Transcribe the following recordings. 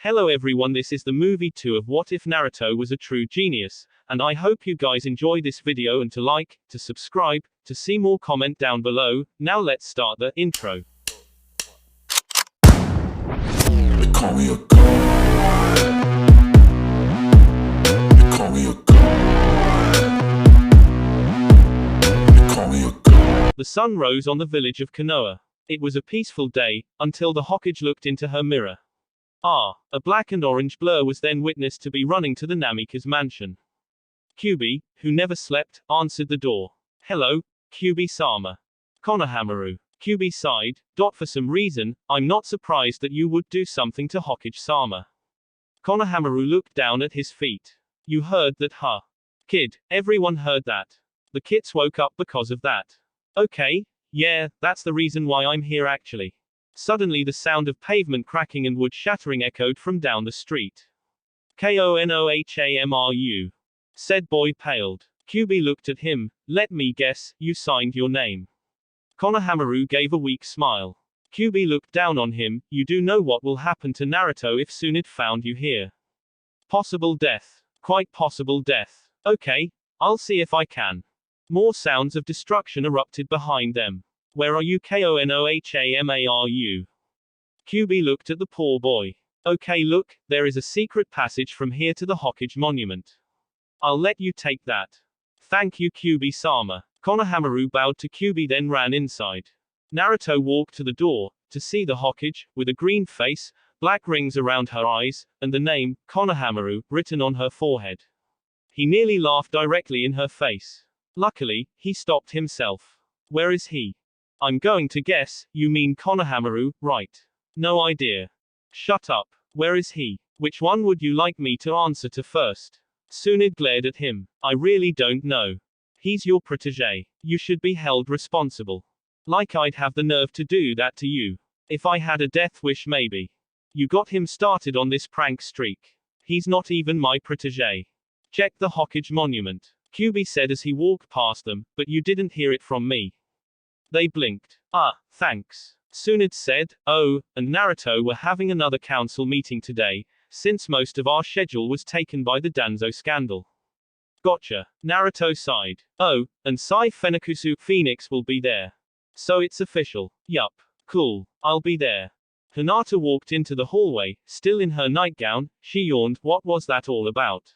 Hello everyone, this is the movie 2 of What If Naruto Was a True Genius, and I hope you guys enjoy this video and to like, to subscribe, to see more comment down below. Now let's start the intro. They call me a god. They call me a god. They call me a god. The sun rose on the village of Konoha. It was a peaceful day, until the Hokage looked into her mirror. A black and orange blur was then witnessed to be running to the Namika's mansion. Kyuubi, who never slept, answered the door. Hello, Kyuubi-sama. Konohamaru. Kyuubi sighed. For some reason, I'm not surprised that you would do something to Hokage-sama. Konohamaru looked down at his feet. You heard that, huh? Kid, everyone heard that. The kids woke up because of that. Okay, yeah, that's the reason why I'm here actually. Suddenly the sound of pavement cracking and wood shattering echoed from down the street. Konohamaru, said boy paled. Kyuubi looked at him. Let me guess, you signed your name. Konohamaru gave a weak smile. Kyuubi looked down on him. You do know what will happen to Naruto if Suna found you here. Possible death. Quite possible death. Okay, I'll see if I can. More sounds of destruction erupted behind them. Where are you, Konohamaru? Kyuubi looked at the poor boy. Okay, look, there is a secret passage from here to the Hokage monument. I'll let you take that. Thank you, Kyuubi-sama. Konohamaru bowed to Kyuubi, then ran inside. Naruto walked to the door, to see the Hokage, with a green face, black rings around her eyes, and the name, Konohamaru, written on her forehead. He nearly laughed directly in her face. Luckily, he stopped himself. Where is he? I'm going to guess, you mean Konohamaru, right? No idea. Shut up. Where is he? Which one would you like me to answer to first? Suna glared at him. I really don't know. He's your protege. You should be held responsible. Like I'd have the nerve to do that to you. If I had a death wish maybe. You got him started on this prank streak. He's not even my protege. Check the Hokage monument. Kyuubi said as he walked past them, but you didn't hear it from me. They blinked. Thanks. Suna said. Oh, and Naruto were having another council meeting today, since most of our schedule was taken by the Danzo scandal. Gotcha. Naruto sighed. Oh, and Sai Fenikusu Phoenix will be there. So it's official. Yup. Cool. I'll be there. Hinata walked into the hallway, still in her nightgown. She yawned. What was that all about?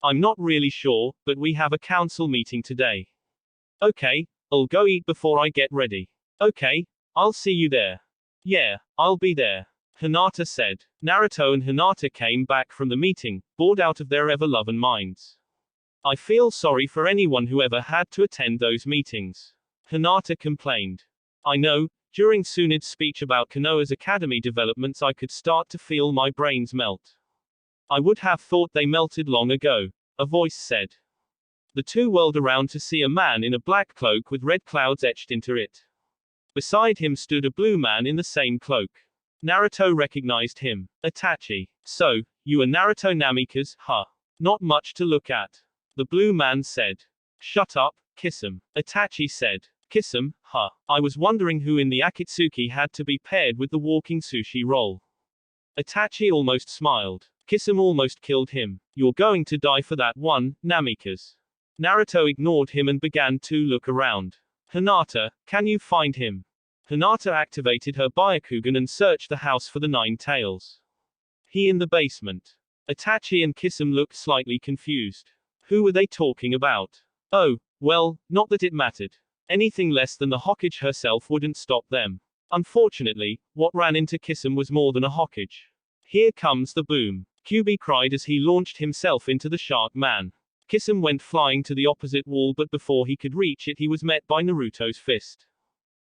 I'm not really sure, but we have a council meeting today. Okay, I'll go eat before I get ready. Okay, I'll see you there. Yeah, I'll be there. Hinata said. Naruto and Hinata came back from the meeting, bored out of their ever-loving minds. I feel sorry for anyone who ever had to attend those meetings. Hinata complained. I know, during Suna's speech about Konoha's academy developments I could start to feel my brains melt. I would have thought they melted long ago, a voice said. The two whirled around to see a man in a black cloak with red clouds etched into it. Beside him stood a blue man in the same cloak. Naruto recognized him. Itachi. So, you are Naruto Namika's, huh? Not much to look at. The blue man said. Shut up, kiss him. Itachi said. Kiss him, huh? I was wondering who in the Akatsuki had to be paired with the walking sushi roll. Itachi almost smiled. Kiss him almost killed him. You're going to die for that one, Namika's. Naruto ignored him and began to look around. Hinata, can you find him? Hinata activated her Byakugan and searched the house for the Nine Tails. He in the basement. Itachi and Kisame looked slightly confused. Who were they talking about? Oh, well, not that it mattered. Anything less than the Hokage herself wouldn't stop them. Unfortunately, what ran into Kisame was more than a Hokage. Here comes the boom. Kyuubi cried as he launched himself into the Shark Man. Kisame went flying to the opposite wall, but before he could reach it he was met by Naruto's fist.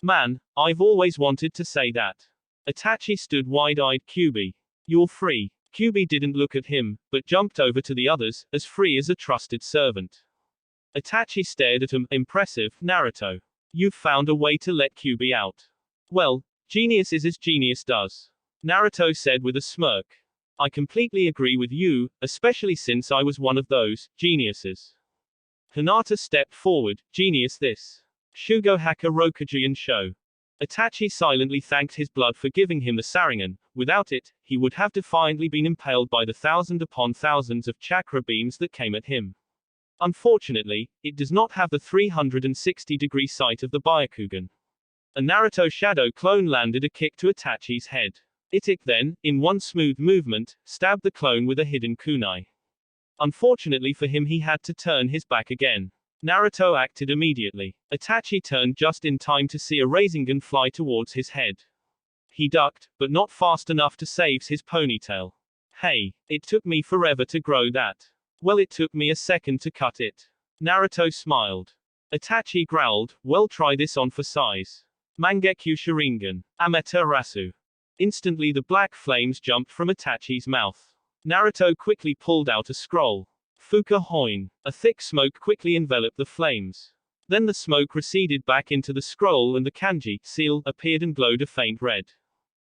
Man, I've always wanted to say that. Itachi stood wide-eyed. Kyuubi. You're free. Kyuubi didn't look at him, but jumped over to the others, as free as a trusted servant. Itachi stared at him. Impressive, Naruto. You've found a way to let Kyuubi out. Well, genius is as genius does. Naruto said with a smirk. I completely agree with you, especially since I was one of those geniuses. Hinata stepped forward. Genius this. Shugo Haka Rokuji and Show. Itachi silently thanked his blood for giving him the Sharingan. Without it, he would have defiantly been impaled by the thousand upon thousands of chakra beams that came at him. Unfortunately, it does not have the 360-degree sight of the Byakugan. A Naruto shadow clone landed a kick to Itachi's head. Itik then, in one smooth movement, stabbed the clone with a hidden kunai. Unfortunately for him, he had to turn his back again. Naruto acted immediately. Itachi turned just in time to see a Rasengan fly towards his head. He ducked, but not fast enough to save his ponytail. Hey, it took me forever to grow that. Well, it took me a second to cut it. Naruto smiled. Itachi growled, well, try this on for size. Mangekyu Sharingan. Amaterasu. Instantly the black flames jumped from Itachi's mouth. Naruto quickly pulled out a scroll. Fuka Hoin. A thick smoke quickly enveloped the flames. Then the smoke receded back into the scroll and the kanji seal appeared and glowed a faint red.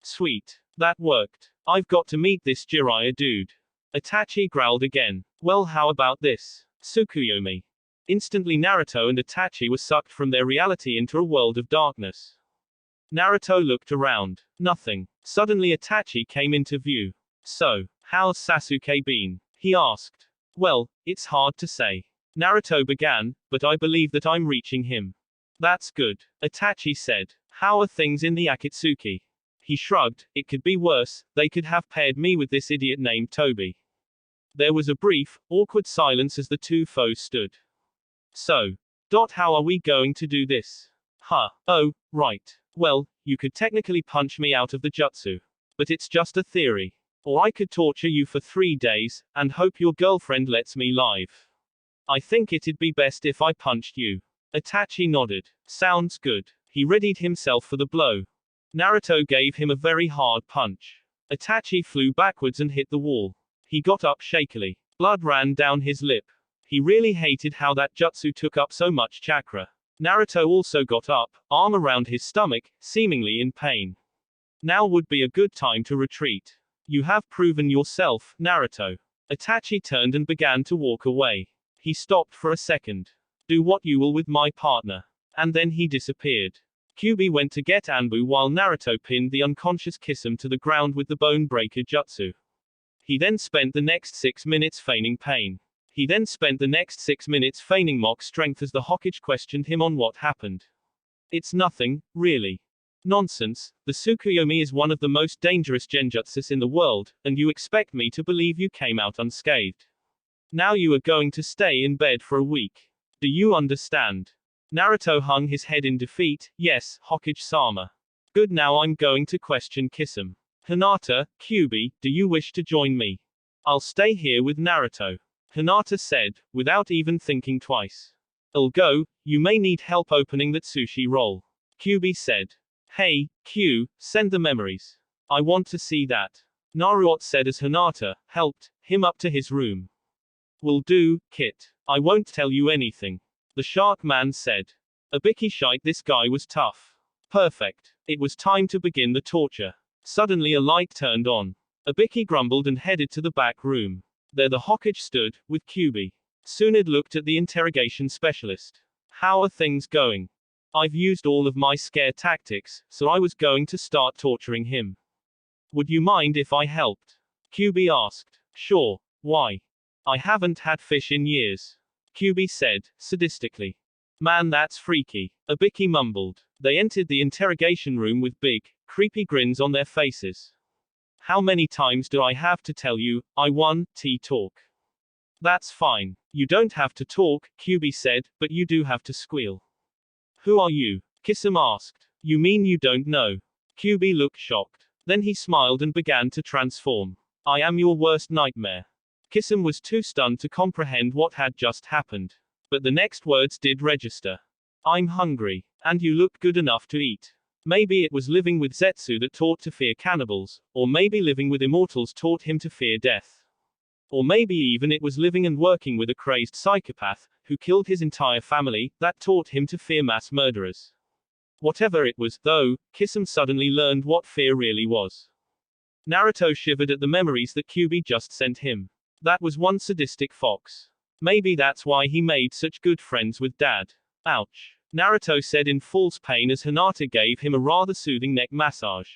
Sweet. That worked. I've got to meet this Jiraiya dude. Itachi growled again. Well, how about this? Tsukuyomi. Instantly Naruto and Itachi were sucked from their reality into a world of darkness. Naruto looked around. Nothing. Suddenly Itachi came into view. So, how's Sasuke been? He asked. Well, it's hard to say. Naruto began, but I believe that I'm reaching him. That's good. Itachi said. How are things in the Akatsuki? He shrugged. It could be worse. They could have paired me with this idiot named Toby. There was a brief, awkward silence as the two foes stood. So. How are we going to do this? Huh. Oh, right. Well, you could technically punch me out of the jutsu. But it's just a theory. Or I could torture you for 3 days, and hope your girlfriend lets me live. I think it'd be best if I punched you. Itachi nodded. Sounds good. He readied himself for the blow. Naruto gave him a very hard punch. Itachi flew backwards and hit the wall. He got up shakily. Blood ran down his lip. He really hated how that jutsu took up so much chakra. Naruto also got up, arm around his stomach, seemingly in pain. Now would be a good time to retreat. You have proven yourself, Naruto. Itachi turned and began to walk away. He stopped for a second. Do what you will with my partner. And then he disappeared. Kyuubi went to get Anbu while Naruto pinned the unconscious Kisame to the ground with the bone breaker jutsu. He then spent the next 6 minutes feigning pain. He then spent the next 6 minutes feigning mock strength as the Hokage questioned him on what happened. It's nothing, really. Nonsense, the Tsukuyomi is one of the most dangerous genjutsus in the world, and you expect me to believe you came out unscathed. Now you are going to stay in bed for a week. Do you understand? Naruto hung his head in defeat. Yes, Hokage-sama. Good, now I'm going to question Kisame. Hinata, Kyuubi, do you wish to join me? I'll stay here with Naruto. Hinata said, without even thinking twice. I'll go, you may need help opening that sushi roll. Kyuubi said. Hey, Q, send the memories. I want to see that. Naruto said as Hinata helped him up to his room. Will do, Kit. I won't tell you anything. The shark man said. Abiki shite, this guy was tough. Perfect. It was time to begin the torture. Suddenly a light turned on. Abiki grumbled and headed to the back room. There the Hokage stood, with Kyuubi. Suna looked at the interrogation specialist. How are things going? I've used all of my scare tactics, so I was going to start torturing him. Would you mind if I helped? Kyuubi asked. Sure. Why? I haven't had fish in years. Kyuubi said, sadistically. Man, that's freaky. Abiki mumbled. They entered the interrogation room with big, creepy grins on their faces. How many times do I have to tell you, I won, talk? That's fine. You don't have to talk, Kyuubi said, but you do have to squeal. Who are you? Kisame asked. You mean you don't know? Kyuubi looked shocked. Then he smiled and began to transform. I am your worst nightmare. Kisame was too stunned to comprehend what had just happened. But the next words did register. I'm hungry. And you look good enough to eat. Maybe it was living with Zetsu that taught to fear cannibals, or maybe living with immortals taught him to fear death. Or maybe even it was living and working with a crazed psychopath, who killed his entire family, that taught him to fear mass murderers. Whatever it was, though, Kisame suddenly learned what fear really was. Naruto shivered at the memories that Kyuubi just sent him. That was one sadistic fox. Maybe that's why he made such good friends with Dad. Ouch. Naruto said in false pain as Hinata gave him a rather soothing neck massage.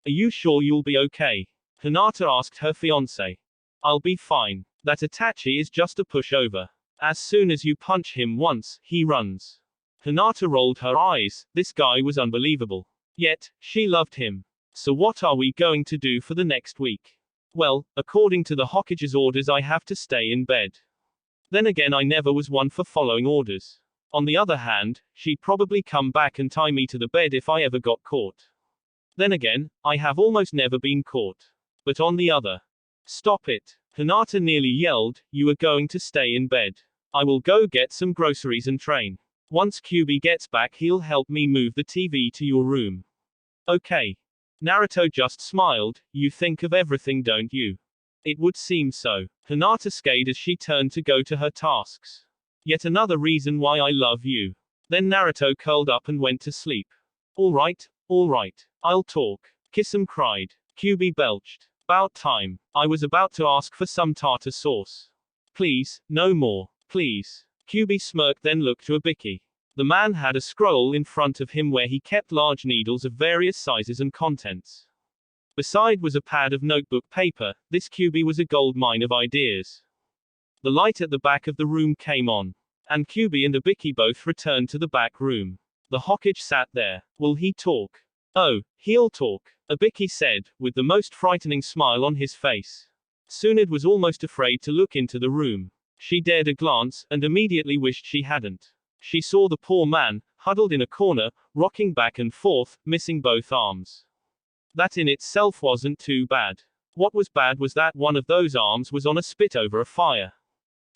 Are you sure you'll be okay? Hinata asked her fiancé. I'll be fine. That Itachi is just a pushover. As soon as you punch him once, he runs. Hinata rolled her eyes, this guy was unbelievable. Yet, she loved him. So what are we going to do for the next week? Well, according to the Hokage's orders I have to stay in bed. Then again I never was one for following orders. On the other hand, she'd probably come back and tie me to the bed if I ever got caught. Then again, I have almost never been caught. But on the other. Stop it. Hinata nearly yelled, you are going to stay in bed. I will go get some groceries and train. Once QB gets back he'll help me move the TV to your room. Okay. Naruto just smiled, you think of everything don't you? It would seem so. Hinata skayed as she turned to go to her tasks. Yet another reason why I love you. Then Naruto curled up and went to sleep. Alright, I'll talk. Kisum cried. QB belched. About time. I was about to ask for some tartar sauce. Please, no more, please. QB smirked then looked to Ibiki. The man had a scroll in front of him where he kept large needles of various sizes and contents. Beside was a pad of notebook paper, this QB was a gold mine of ideas. The light at the back of the room came on. And QB and Ibiki both returned to the back room. The Hokage sat there. Will he talk? Oh, he'll talk, Ibiki said, with the most frightening smile on his face. Suna was almost afraid to look into the room. She dared a glance, and immediately wished she hadn't. She saw the poor man, huddled in a corner, rocking back and forth, missing both arms. That in itself wasn't too bad. What was bad was that one of those arms was on a spit over a fire.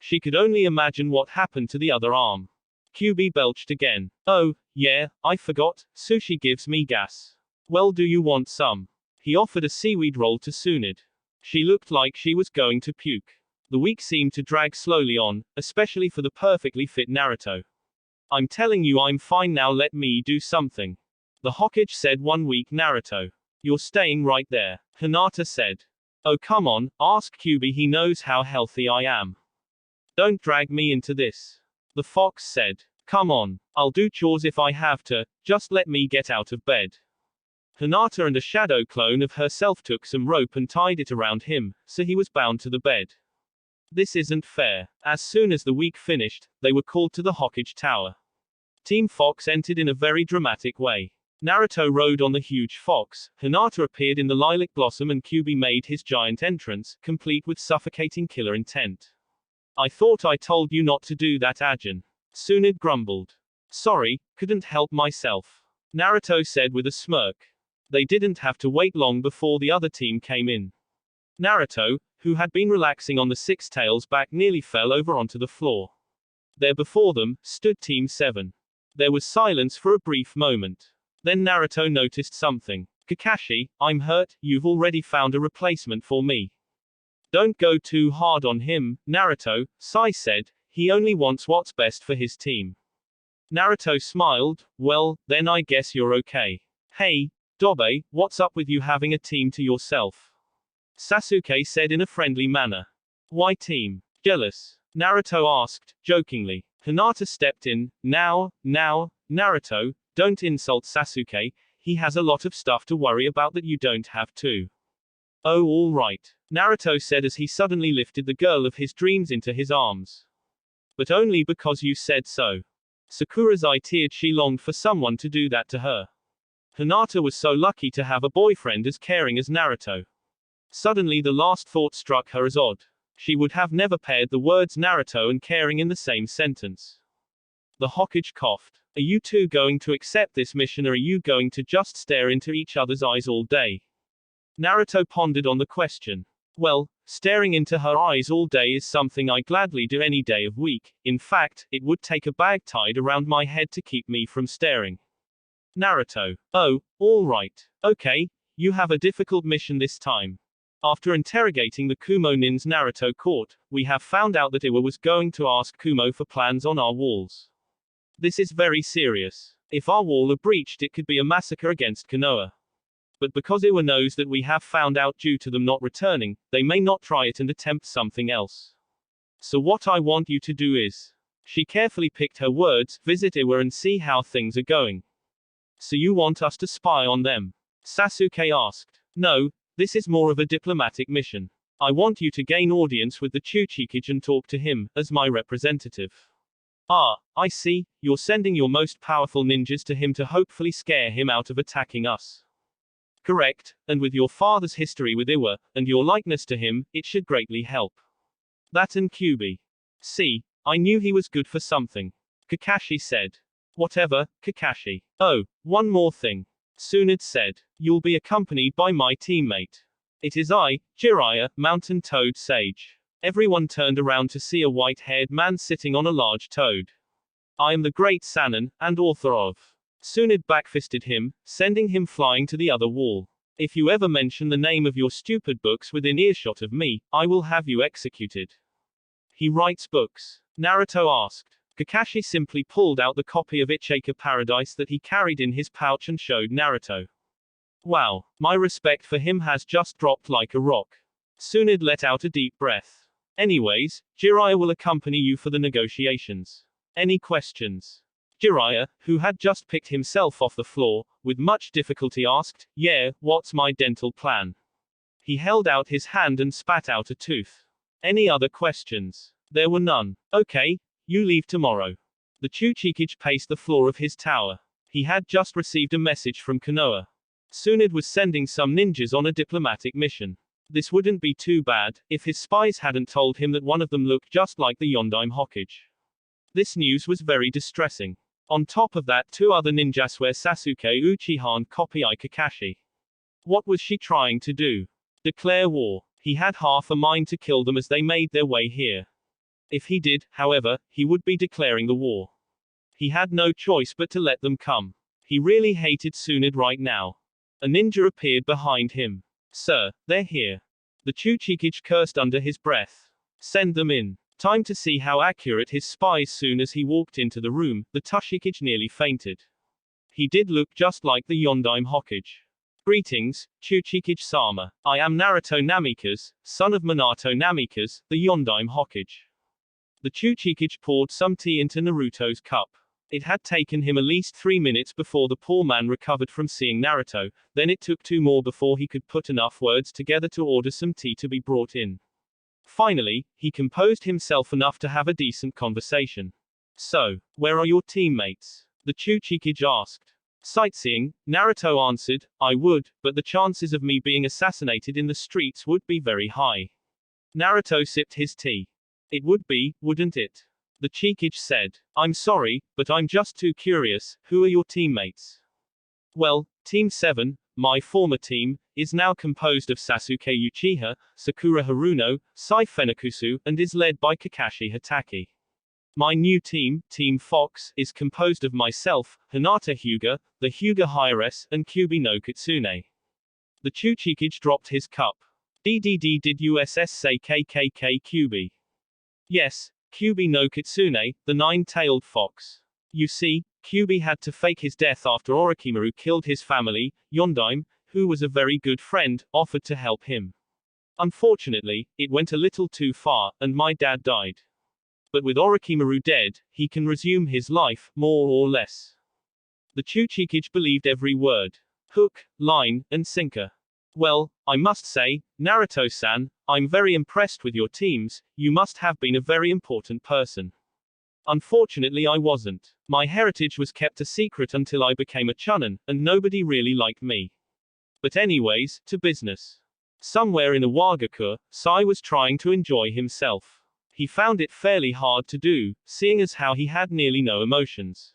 She could only imagine what happened to the other arm. QB belched again. Oh, yeah, I forgot, sushi gives me gas. Well, do you want some? He offered a seaweed roll to Suna. She looked like she was going to puke. The week seemed to drag slowly on, especially for the perfectly fit Naruto. I'm telling you I'm fine now, let me do something. The Hokage said 1 week. Naruto. You're staying right there, Hinata said. Oh come on, ask QB, he knows how healthy I am. Don't drag me into this. The fox said. Come on, I'll do chores if I have to, just let me get out of bed. Hinata and a shadow clone of herself took some rope and tied it around him, so he was bound to the bed. This isn't fair. As soon as the week finished, they were called to the Hokage Tower. Team Fox entered in a very dramatic way. Naruto rode on the huge fox, Hinata appeared in the lilac blossom and QB made his giant entrance, complete with suffocating killer intent. I thought I told you not to do that, Ajin. Suna grumbled. Sorry, couldn't help myself. Naruto said with a smirk. They didn't have to wait long before the other team came in. Naruto, who had been relaxing on the Six Tails back, nearly fell over onto the floor. There before them, stood Team 7. There was silence for a brief moment. Then Naruto noticed something. Kakashi, I'm hurt, you've already found a replacement for me. Don't go too hard on him, Naruto, Sai said, he only wants what's best for his team. Naruto smiled, well, then I guess you're okay. Hey, Dobe, what's up with you having a team to yourself? Sasuke said in a friendly manner. Why team? Jealous? Naruto asked, jokingly. Hinata stepped in. Now, Naruto, don't insult Sasuke, he has a lot of stuff to worry about that you don't have to. Oh, all right, Naruto said as he suddenly lifted the girl of his dreams into his arms. But only because you said so. Sakura's eye teared, she longed for someone to do that to her. Hinata was so lucky to have a boyfriend as caring as Naruto. Suddenly the last thought struck her as odd. She would have never paired the words Naruto and caring in the same sentence. The Hokage coughed. Are you two going to accept this mission, or are you going to just stare into each other's eyes all day? Naruto pondered on the question. Well, staring into her eyes all day is something I gladly do any day of week. In fact, it would take a bag tied around my head to keep me from staring. Naruto. Oh, all right. Okay, you have a difficult mission this time. After interrogating the Kumo nins Naruto caught, we have found out that Iwa was going to ask Kumo for plans on our walls. This is very serious. If our wall are breached, it could be a massacre against Konoha. But because Iwa knows that we have found out due to them not returning, they may not try it and attempt something else. So what I want you to do is. She carefully picked her words, visit Iwa and see how things are going. So you want us to spy on them? Sasuke asked. No, this is more of a diplomatic mission. I want you to gain audience with the Chuchikage and talk to him, as my representative. Ah, I see, you're sending your most powerful ninjas to him to hopefully scare him out of attacking us. Correct, and with your father's history with Iwa, and your likeness to him, it should greatly help. That and Kyuubi. See, I knew he was good for something. Kakashi said. Whatever, Kakashi. Oh, one more thing. Tsunade said. You'll be accompanied by my teammate. It is I, Jiraiya, Mountain Toad Sage. Everyone turned around to see a white-haired man sitting on a large toad. I am the great Sannin, and author of. Tsunade backfisted him, sending him flying to the other wall. If you ever mention the name of your stupid books within earshot of me, I will have you executed. He writes books? Naruto asked. Kakashi simply pulled out the copy of Ichika Paradise that he carried in his pouch and showed Naruto. Wow, my respect for him has just dropped like a rock. Tsunade let out a deep breath. Anyways, Jiraiya will accompany you for the negotiations. Any questions? Jiraiya, who had just picked himself off the floor, with much difficulty asked, yeah, what's my dental plan? He held out his hand and spat out a tooth. Any other questions? There were none. Okay, you leave tomorrow. The Chuchikage paced the floor of his tower. He had just received a message from Konoha. Tsunade was sending some ninjas on a diplomatic mission. This wouldn't be too bad, if his spies hadn't told him that one of them looked just like the Yondaime Hokage. This news was very distressing. On top of that, 2 other ninjas swear Sasuke Uchiha and copy Kakashi. What was she trying to do? Declare war. He had half a mind to kill them as they made their way here. If he did, however, he would be declaring the war. He had no choice but to let them come. He really hated Tsunade right now. A ninja appeared behind him. Sir, they're here. The Chuchikage cursed under his breath. Send them in. Time to see how accurate his spies. Soon as he walked into the room, the Chuchikage nearly fainted. He did look just like the Yondaime Hokage. Greetings, Chuchikage-sama. I am Naruto Namikaze, son of Minato Namikaze, the Yondaime Hokage. The Chuchikage poured some tea into Naruto's cup. It had taken him at least 3 minutes before the poor man recovered from seeing Naruto, then it took 2 more before he could put enough words together to order some tea to be brought in. Finally, he composed himself enough to have a decent conversation. So, where are your teammates? The Chuchikage asked. Sightseeing, Naruto answered, I would, but the chances of me being assassinated in the streets would be very high. Naruto sipped his tea. It would be, wouldn't it? The Chuchikage said. I'm sorry, but I'm just too curious, who are your teammates? Well, Team 7, my former team, is now composed of Sasuke Uchiha, Sakura Haruno, Sai Fenakusu, and is led by Kakashi Hatake. My new team, Team Fox, is composed of myself, Hinata Hyuga, the Hyuga Heiress, and Kyuubi no Kitsune. The Chuchikage dropped his cup. Did USS say KKK Kyuubi? Yes, Kyuubi no Kitsune, the 9-tailed fox. You see, Kyuubi had to fake his death after Orochimaru killed his family. Yondaime, who was a very good friend, offered to help him. Unfortunately, it went a little too far, and my dad died. But with Orochimaru dead, he can resume his life, more or less. The Chuchikage believed every word. Hook, line, and sinker. Well, I must say, Naruto-san, I'm very impressed with your teams. You must have been a very important person. Unfortunately, I wasn't. My heritage was kept a secret until I became a Chunin, and nobody really liked me. But anyways, to business. Somewhere in Iwagakure, Sai was trying to enjoy himself. He found it fairly hard to do, seeing as how he had nearly no emotions.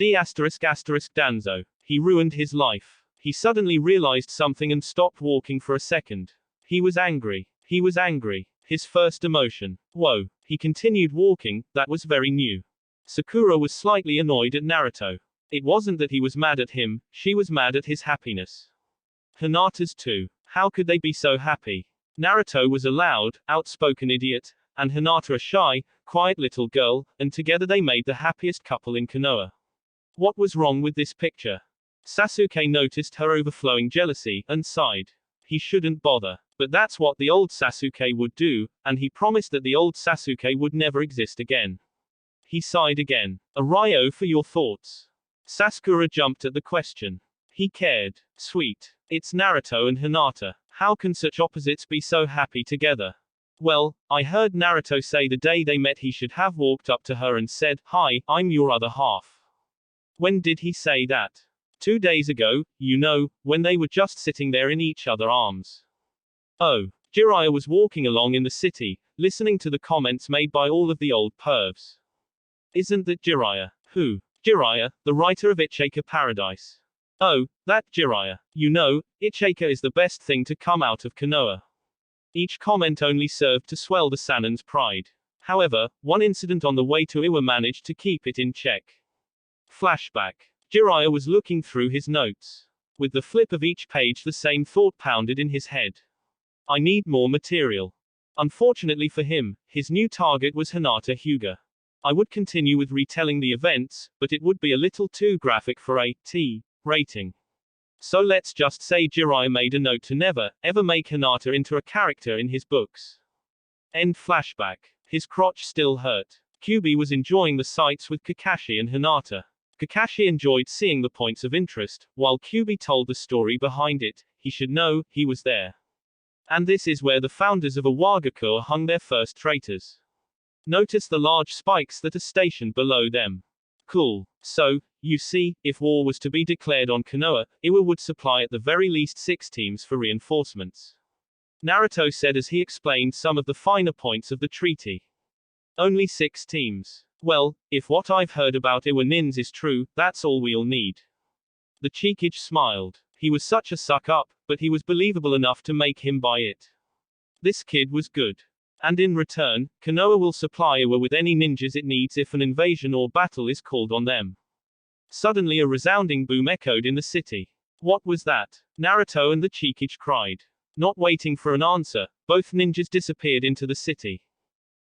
Danzo. He ruined his life. He suddenly realized something and stopped walking for a second. He was angry. He was angry. His first emotion. Whoa. He continued walking, that was very new. Sakura was slightly annoyed at Naruto. It wasn't that he was mad at him, she was mad at his happiness. Hinata's too. How could they be so happy? Naruto was a loud, outspoken idiot, and Hinata a shy, quiet little girl, and together they made the happiest couple in Konoha. What was wrong with this picture? Sasuke noticed her overflowing jealousy, and sighed. He shouldn't bother. But that's what the old Sasuke would do, and he promised that the old Sasuke would never exist again. He sighed again. A Ryo for your thoughts. Sasakura jumped at the question. He cared. Sweet. It's Naruto and Hinata. How can such opposites be so happy together? Well, I heard Naruto say the day they met he should have walked up to her and said, "Hi, I'm your other half." When did he say that? 2 days ago, you know, when they were just sitting there in each other's arms. Oh. Jiraiya was walking along in the city, listening to the comments made by all of the old pervs. Isn't that Jiraiya? Who? Jiraiya, the writer of Ichika Paradise. Oh, that Jiraiya. You know, Ichika is the best thing to come out of Konoha. Each comment only served to swell the Sanin's pride. However, one incident on the way to Iwa managed to keep it in check. Flashback. Jiraiya was looking through his notes. With the flip of each page the same thought pounded in his head. I need more material. Unfortunately for him, his new target was Hinata Hyuga. I would continue with retelling the events, but it would be a little too graphic for a T rating. So let's just say Jiraiya made a note to never, ever make Hinata into a character in his books. End flashback. His crotch still hurt. Kyuubi was enjoying the sights with Kakashi and Hinata. Kakashi enjoyed seeing the points of interest, while Kyuubi told the story behind it. He should know, he was there. And this is where the founders of Iwagakure hung their first traitors. Notice the large spikes that are stationed below them. Cool. So, you see, if war was to be declared on Konoha, Iwa would supply at the very least 6 teams for reinforcements. Naruto said as he explained some of the finer points of the treaty. Only 6 teams. Well, if what I've heard about Iwa Nins is true, that's all we'll need. The Cheekage smiled. He was such a suck-up, but he was believable enough to make him buy it. This kid was good. And in return, Konoha will supply Iwa with any ninjas it needs if an invasion or battle is called on them. Suddenly a resounding boom echoed in the city. What was that? Naruto and the Cheekage cried. Not waiting for an answer, both ninjas disappeared into the city.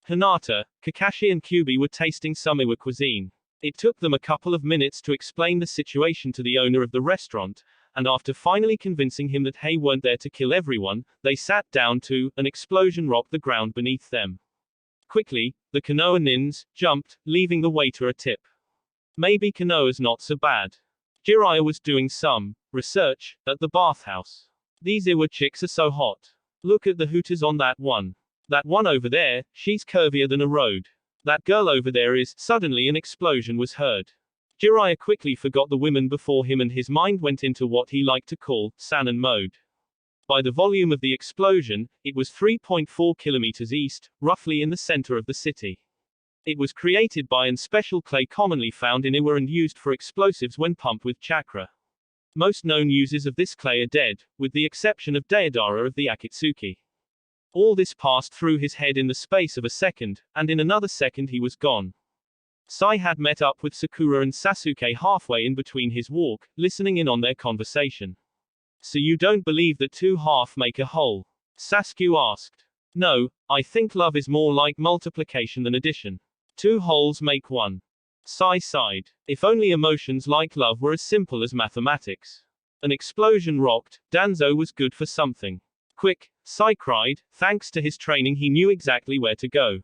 Hinata, Kakashi and Kyuubi were tasting some Iwa cuisine. It took them a couple of minutes to explain the situation to the owner of the restaurant, and after finally convincing him that they weren't there to kill everyone, they sat down to, an explosion rocked the ground beneath them. Quickly, the Konoha nins jumped, leaving the waiter a tip. Maybe Konoha's not so bad. Jiraiya was doing some research at the bathhouse. These Iwa chicks are so hot. Look at the hooters on that one. That one over there, she's curvier than a road. That girl over there is. Suddenly an explosion was heard. Jiraiya quickly forgot the women before him and his mind went into what he liked to call Sanin mode. By the volume of the explosion, it was 3.4 kilometers east, roughly in the center of the city. It was created by an special clay commonly found in Iwa and used for explosives when pumped with chakra. Most known users of this clay are dead, with the exception of Deidara of the Akatsuki. All this passed through his head in the space of a second, and in another second he was gone. Sai had met up with Sakura and Sasuke halfway in between his walk, listening in on their conversation. So you don't believe that 2 halves make a whole? Sasuke asked. No, I think love is more like multiplication than addition. 2 wholes make 1. Sai sighed. If only emotions like love were as simple as mathematics. An explosion rocked. Danzo was good for something. Quick, Sai cried. Thanks to his training he knew exactly where to go.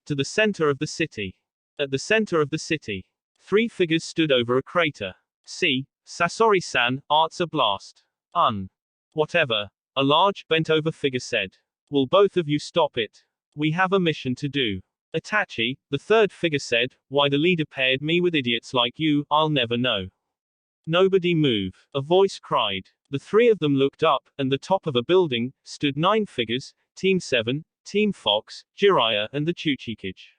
To the center of the city. At the center of the city, 3 figures stood over a crater. See, Sasori-san, art's a blast. Whatever. A large, bent-over figure said. Will both of you stop it? We have a mission to do. Itachi, the 3rd figure said, why the leader paired me with idiots like you, I'll never know. Nobody move. A voice cried. The 3 of them looked up, and the top of a building, stood 9 figures, Team 7, Team Fox, Jiraiya, and the Cheekage.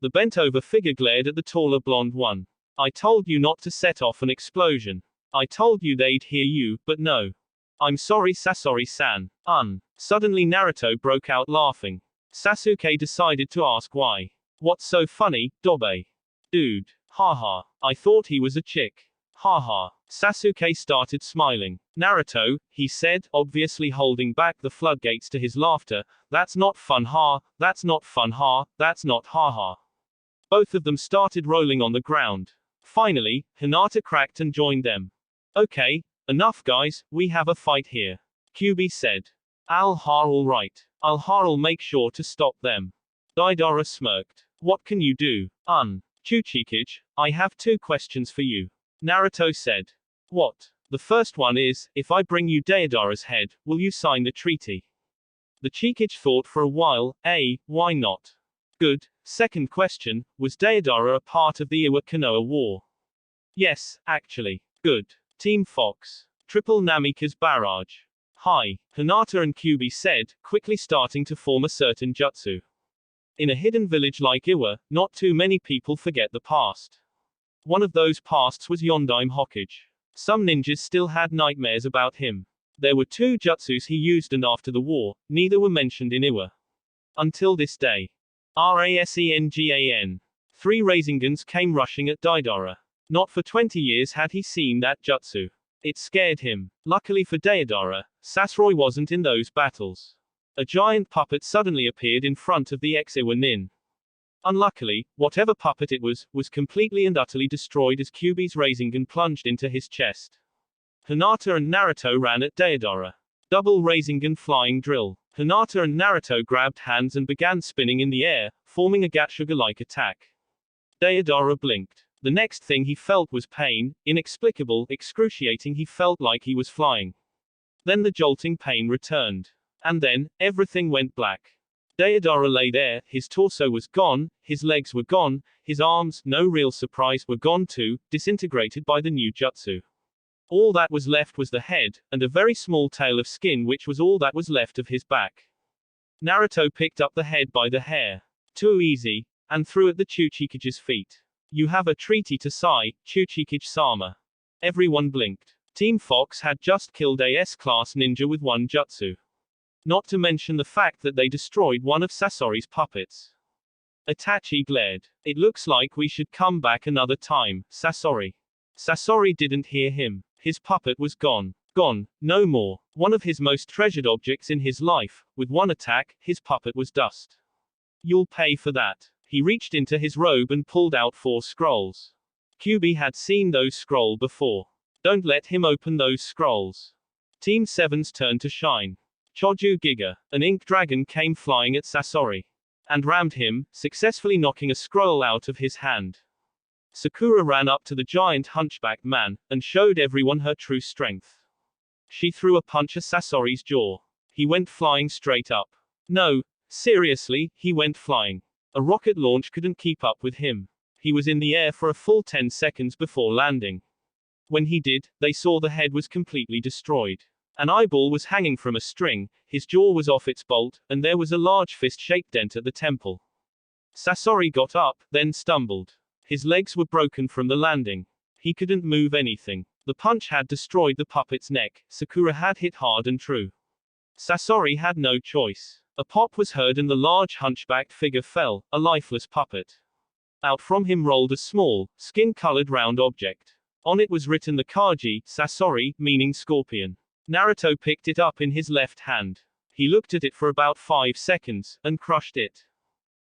The bent-over figure glared at the taller blonde one. I told you not to set off an explosion. I told you they'd hear you, but no. I'm sorry Sasori-san. Suddenly Naruto broke out laughing. Sasuke decided to ask why. What's so funny, Dobe? Dude. Haha. I thought he was a chick. Haha. Sasuke started smiling. Naruto, he said, obviously holding back the floodgates to his laughter, that's not fun ha, that's not fun ha, that's not ha ha. Both of them started rolling on the ground. Finally, Hinata cracked and joined them. Okay, enough guys, we have a fight here. Kyuubi said. I'll make sure to stop them. Deidara smirked. What can you do? Chuchikage, I have two questions for you. Naruto said. What? The first one is, if I bring you Deidara's head, will you sign the treaty? The Chikage thought for a while. Why not? Good. Second question, was Deidara a part of the Iwa-Konoha War? Yes, actually. Good. Team Fox. Triple Namikaze barrage. Hi, Hinata and Kyuubi said, quickly starting to form a certain jutsu. In a hidden village like Iwa, not too many people forget the past. One of those pasts was Yondaime Hokage. Some ninjas still had nightmares about him. There were two jutsus he used, and after the war, neither were mentioned in Iwa. Until this day. Rasengan. 3 Razengans came rushing at Deidara. Not for 20 years had he seen that jutsu. It scared him. Luckily for Deidara, Sasori wasn't in those battles. A giant puppet suddenly appeared in front of the ex-Iwa nin. Unluckily, whatever puppet it was completely and utterly destroyed as Kyuubi's Rasengan plunged into his chest. Hinata and Naruto ran at Deidara. Double Rasengan flying drill. Hinata and Naruto grabbed hands and began spinning in the air, forming a Gatsuga-like attack. Deidara blinked. The next thing he felt was pain, inexplicable, excruciating. He felt like he was flying. Then the jolting pain returned. And then, everything went black. Deidara lay there, his torso was gone, his legs were gone, his arms, no real surprise, were gone too, disintegrated by the new jutsu. All that was left was the head, and a very small tail of skin, which was all that was left of his back. Naruto picked up the head by the hair. Too easy, and threw at the Chuchikage's feet. You have a treaty to sign, Chuchikage-sama. Everyone blinked. Team Fox had just killed a S-class ninja with one jutsu. Not to mention the fact that they destroyed one of Sasori's puppets. Itachi glared. It looks like we should come back another time, Sasori. Sasori didn't hear him. His puppet was gone. Gone, no more. One of his most treasured objects in his life. With one attack, his puppet was dust. You'll pay for that. He reached into his robe and pulled out 4 scrolls. Kyuubi had seen those scrolls before. Don't let him open those scrolls. Team 7's turn to shine. Choju Giga, an ink dragon, came flying at Sasori. And rammed him, successfully knocking a scroll out of his hand. Sakura ran up to the giant hunchback man, and showed everyone her true strength. She threw a punch at Sasori's jaw. He went flying straight up. No, seriously, he went flying. A rocket launch couldn't keep up with him. He was in the air for a full 10 seconds before landing. When he did, they saw the head was completely destroyed. An eyeball was hanging from a string, his jaw was off its bolt, and there was a large fist-shaped dent at the temple. Sasori got up, then stumbled. His legs were broken from the landing. He couldn't move anything. The punch had destroyed the puppet's neck. Sakura had hit hard and true. Sasori had no choice. A pop was heard and the large hunchbacked figure fell, a lifeless puppet. Out from him rolled a small, skin-colored round object. On it was written the kanji, Sasori, meaning scorpion. Naruto picked it up in his left hand. He looked at it for about 5 seconds, and crushed it.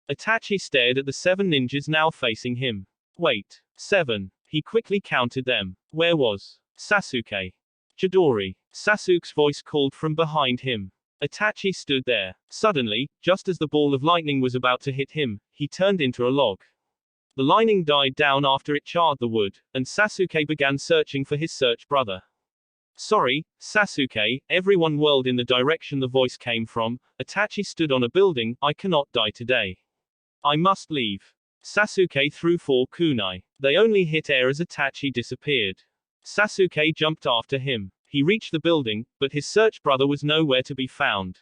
Itachi stared at the 7 ninjas now facing him. Wait. 7. He quickly counted them. Where was Sasuke? Chidori. Sasuke's voice called from behind him. Itachi stood there. Suddenly, just as the ball of lightning was about to hit him, he turned into a log. The lightning died down after it charred the wood, and Sasuke began searching for his search brother. Sorry, Sasuke, everyone whirled in the direction the voice came from. Itachi stood on a building. I cannot die today. I must leave. Sasuke threw 4 kunai. They only hit air as Itachi disappeared. Sasuke jumped after him. He reached the building, but his search brother was nowhere to be found.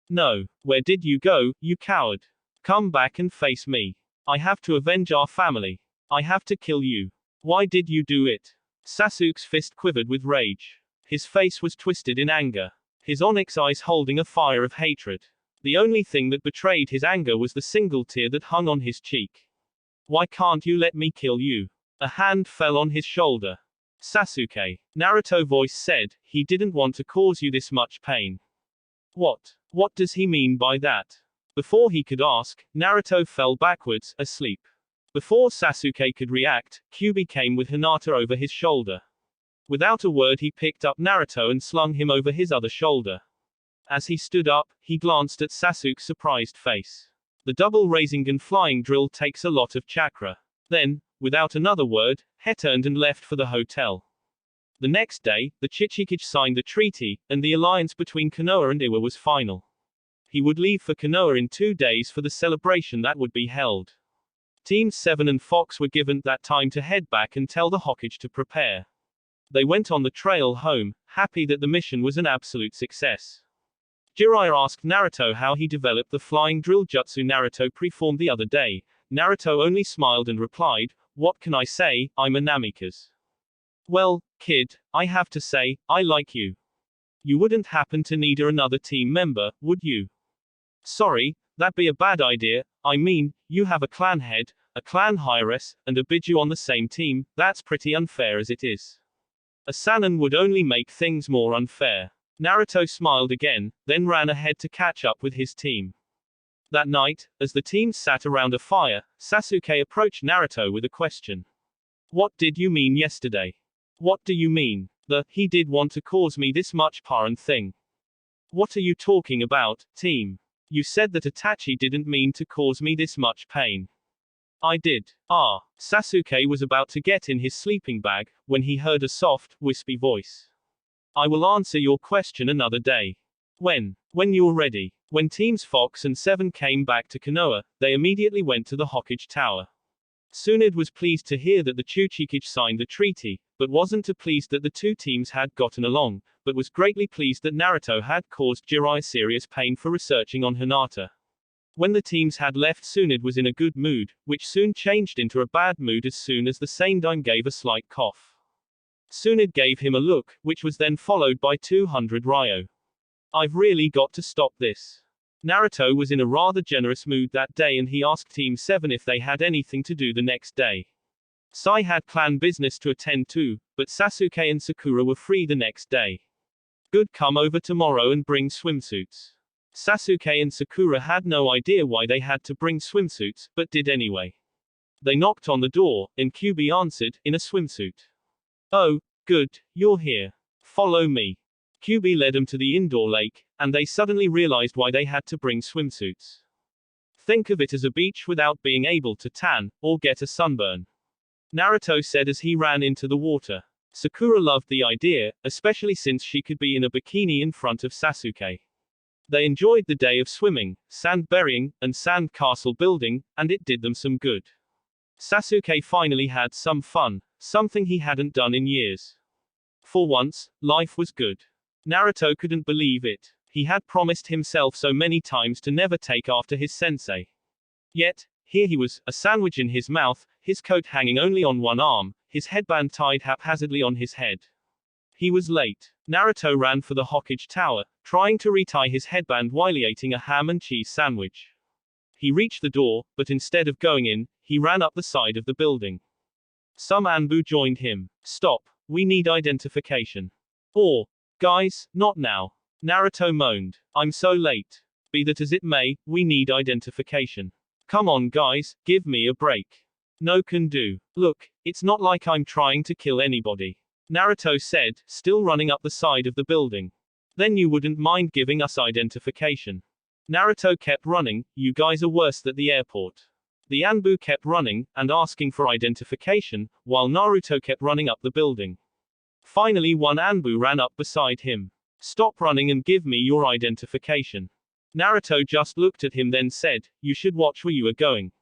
No. Where did you go, you coward? Come back and face me. I have to avenge our family. I have to kill you. Why did you do it? Sasuke's fist quivered with rage. His face was twisted in anger. His onyx eyes holding a fire of hatred. The only thing that betrayed his anger was the single tear that hung on his cheek. Why can't you let me kill you? A hand fell on his shoulder. Sasuke. Naruto's voice said, he didn't want to cause you this much pain. What? What does he mean by that? Before he could ask, Naruto fell backwards, asleep. Before Sasuke could react, Kyuubi came with Hinata over his shoulder. Without a word he picked up Naruto and slung him over his other shoulder. As he stood up, he glanced at Sasuke's surprised face. The double Rasengan flying drill takes a lot of chakra. Then, without another word, he turned and left for the hotel. The next day, the Chichikage signed the treaty, and the alliance between Konoha and Iwa was final. He would leave for Konoha in 2 days for the celebration that would be held. Teams 7 and Fox were given that time to head back and tell the Hokage to prepare. They went on the trail home, happy that the mission was an absolute success. Jiraiya asked Naruto how he developed the flying drill jutsu Naruto performed the other day. Naruto only smiled and replied, "What can I say, I'm a Namikaze." "Well, kid, I have to say, I like you. You wouldn't happen to need another team member, would you?" "Sorry, that'd be a bad idea. I mean, you have a clan head, a clan heiress, and a Biju on the same team. That's pretty unfair as it is. A Sannin would only make things more unfair." Naruto smiled again, then ran ahead to catch up with his team. That night, as the teams sat around a fire, Sasuke approached Naruto with a question. "What did you mean yesterday?" "What do you mean? He did want to cause me this much pain thing." "What are you talking about, team? You said that Itachi didn't mean to cause me this much pain." "I did." Sasuke was about to get in his sleeping bag, when he heard a soft, wispy voice. "I will answer your question another day. When you're ready." When teams Fox and 7 came back to Konoha, they immediately went to the Hokage Tower. Tsunade was pleased to hear that the Chichikage signed the treaty, but wasn't too pleased that the two teams had gotten along, but was greatly pleased that Naruto had caused Jiraiya serious pain for researching on Hinata. When the teams had left, Tsunade was in a good mood, which soon changed into a bad mood as soon as the Sandaime gave a slight cough. Tsunade gave him a look, which was then followed by 200 Ryo. "I've really got to stop this." Naruto was in a rather generous mood that day and he asked Team 7 if they had anything to do the next day. Sai had clan business to attend to, but Sasuke and Sakura were free the next day. "Good, come over tomorrow and bring swimsuits." Sasuke and Sakura had no idea why they had to bring swimsuits, but did anyway. They knocked on the door, and Kyuubi answered, in a swimsuit. "Oh, good, you're here. Follow me." Kyuubi led them to the indoor lake, and they suddenly realized why they had to bring swimsuits. Think of it as a beach without being able to tan, or get a sunburn. Naruto said as he ran into the water. Sakura loved the idea, especially since she could be in a bikini in front of Sasuke. They enjoyed the day of swimming, sand burying, and sand castle building, and it did them some good. Sasuke finally had some fun, something he hadn't done in years. For once, life was good. Naruto couldn't believe it. He had promised himself so many times to never take after his sensei. Yet, here he was, a sandwich in his mouth, his coat hanging only on one arm, his headband tied haphazardly on his head. He was late. Naruto ran for the Hokage Tower, trying to retie his headband while eating a ham and cheese sandwich. He reached the door, but instead of going in, he ran up the side of the building. Some Anbu joined him. "Stop, we need identification." "Or, guys, not now." Naruto moaned. "I'm so late. Be that as it may, we need identification. Come on guys, give me a break." "No can do. Look, it's not like I'm trying to kill anybody," Naruto said, still running up the side of the building. "Then you wouldn't mind giving us identification." Naruto kept running. "You guys are worse at the airport." The Anbu kept running, and asking for identification, while Naruto kept running up the building. Finally one Anbu ran up beside him. "Stop running and give me your identification." Naruto just looked at him then said, "You should watch where you are going."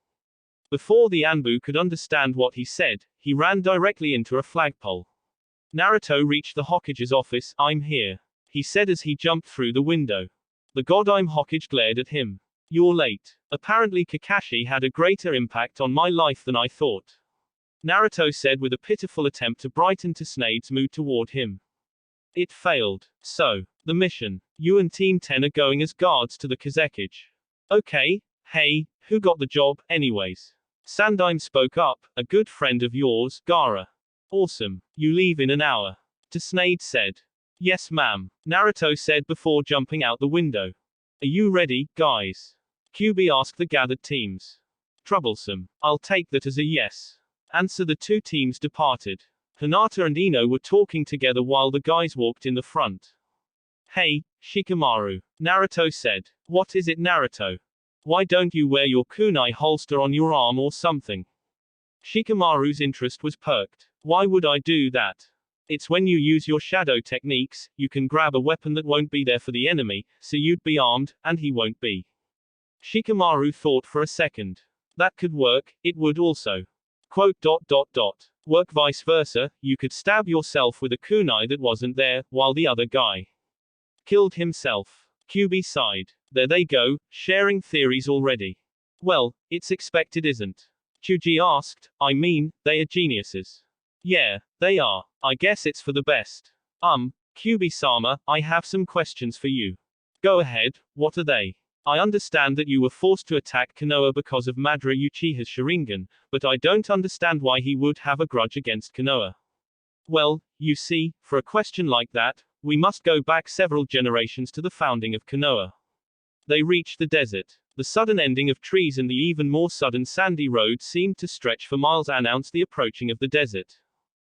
Before the Anbu could understand what he said, he ran directly into a flagpole. Naruto reached the Hokage's office. "I'm here," he said as he jumped through the window. The Godime Hokage glared at him. "You're late. Apparently Kakashi had a greater impact on my life than I thought," Naruto said with a pitiful attempt to brighten Tsunade's mood toward him. "It failed. So, the mission. You and Team 10 are going as guards to the Kazekage." "Okay, hey, who got the job, anyways?" Sandaime spoke up. "A good friend of yours, Gaara." "Awesome. You leave in an hour," Tsunade said. "Yes ma'am," Naruto said before jumping out the window. "Are you ready, guys?" Kyuubi asked the gathered teams. "Troublesome. I'll take that as a yes." And so the two teams departed. Hinata and Ino were talking together while the guys walked in the front. "Hey, Shikamaru," Naruto said. "What is it, Naruto?" Why don't you wear your kunai holster on your arm or something? Shikamaru's interest was perked. Why would I do that? It's when you use your shadow techniques, you can grab a weapon that won't be there for the enemy, so you'd be armed, and he won't be. Shikamaru thought for a second. That could work, it would also. Quote. Work vice versa, you could stab yourself with a kunai that wasn't there, while the other guy killed himself. QB sighed. There they go, sharing theories already. Well, it's expected, isn't? Chuji asked. I mean, they are geniuses. Yeah, they are. I guess it's for the best. QB-sama, I have some questions for you. Go ahead, what are they? I understand that you were forced to attack Konoha because of Madara Uchiha's Sharingan, but I don't understand why he would have a grudge against Konoha. Well, you see, for a question like that, we must go back several generations to the founding of Konoha. They reached the desert. The sudden ending of trees and the even more sudden sandy road seemed to stretch for miles and announced the approaching of the desert.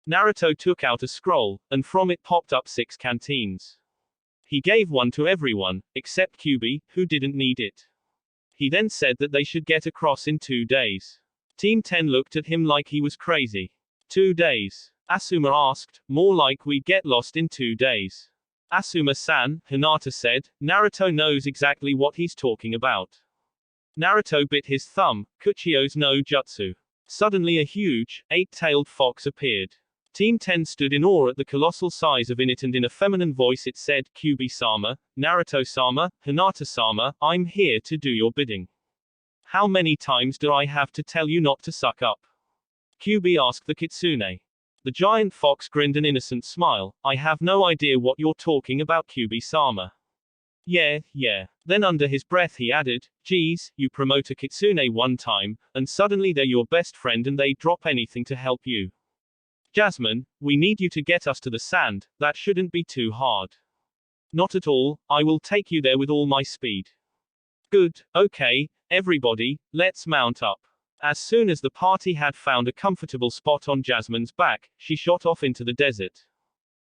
Naruto took out a scroll, and from it popped up 6 canteens. He gave one to everyone, except Kyuubi, who didn't need it. He then said that they should get across in 2 days. Team 10 looked at him like he was crazy. 2 days? Asuma asked. More like we'd get lost in 2 days. Asuma-san, Hinata said, Naruto knows exactly what he's talking about. Naruto bit his thumb, Kuchio's no jutsu. Suddenly a huge, 8-tailed fox appeared. Team 10 stood in awe at the colossal size of it, and in a feminine voice it said, Kyuubi-sama, Naruto-sama, Hinata-sama, I'm here to do your bidding. How many times do I have to tell you not to suck up? Kyuubi asked the kitsune. The giant fox grinned an innocent smile. I have no idea what you're talking about, Kyuubi-sama. Yeah. Then under his breath he added, geez, you promote a kitsune one time, and suddenly they're your best friend and they drop anything to help you. Jasmine, we need you to get us to the sand, that shouldn't be too hard. Not at all, I will take you there with all my speed. Good, okay, everybody, let's mount up. As soon as the party had found a comfortable spot on Jasmine's back, she shot off into the desert.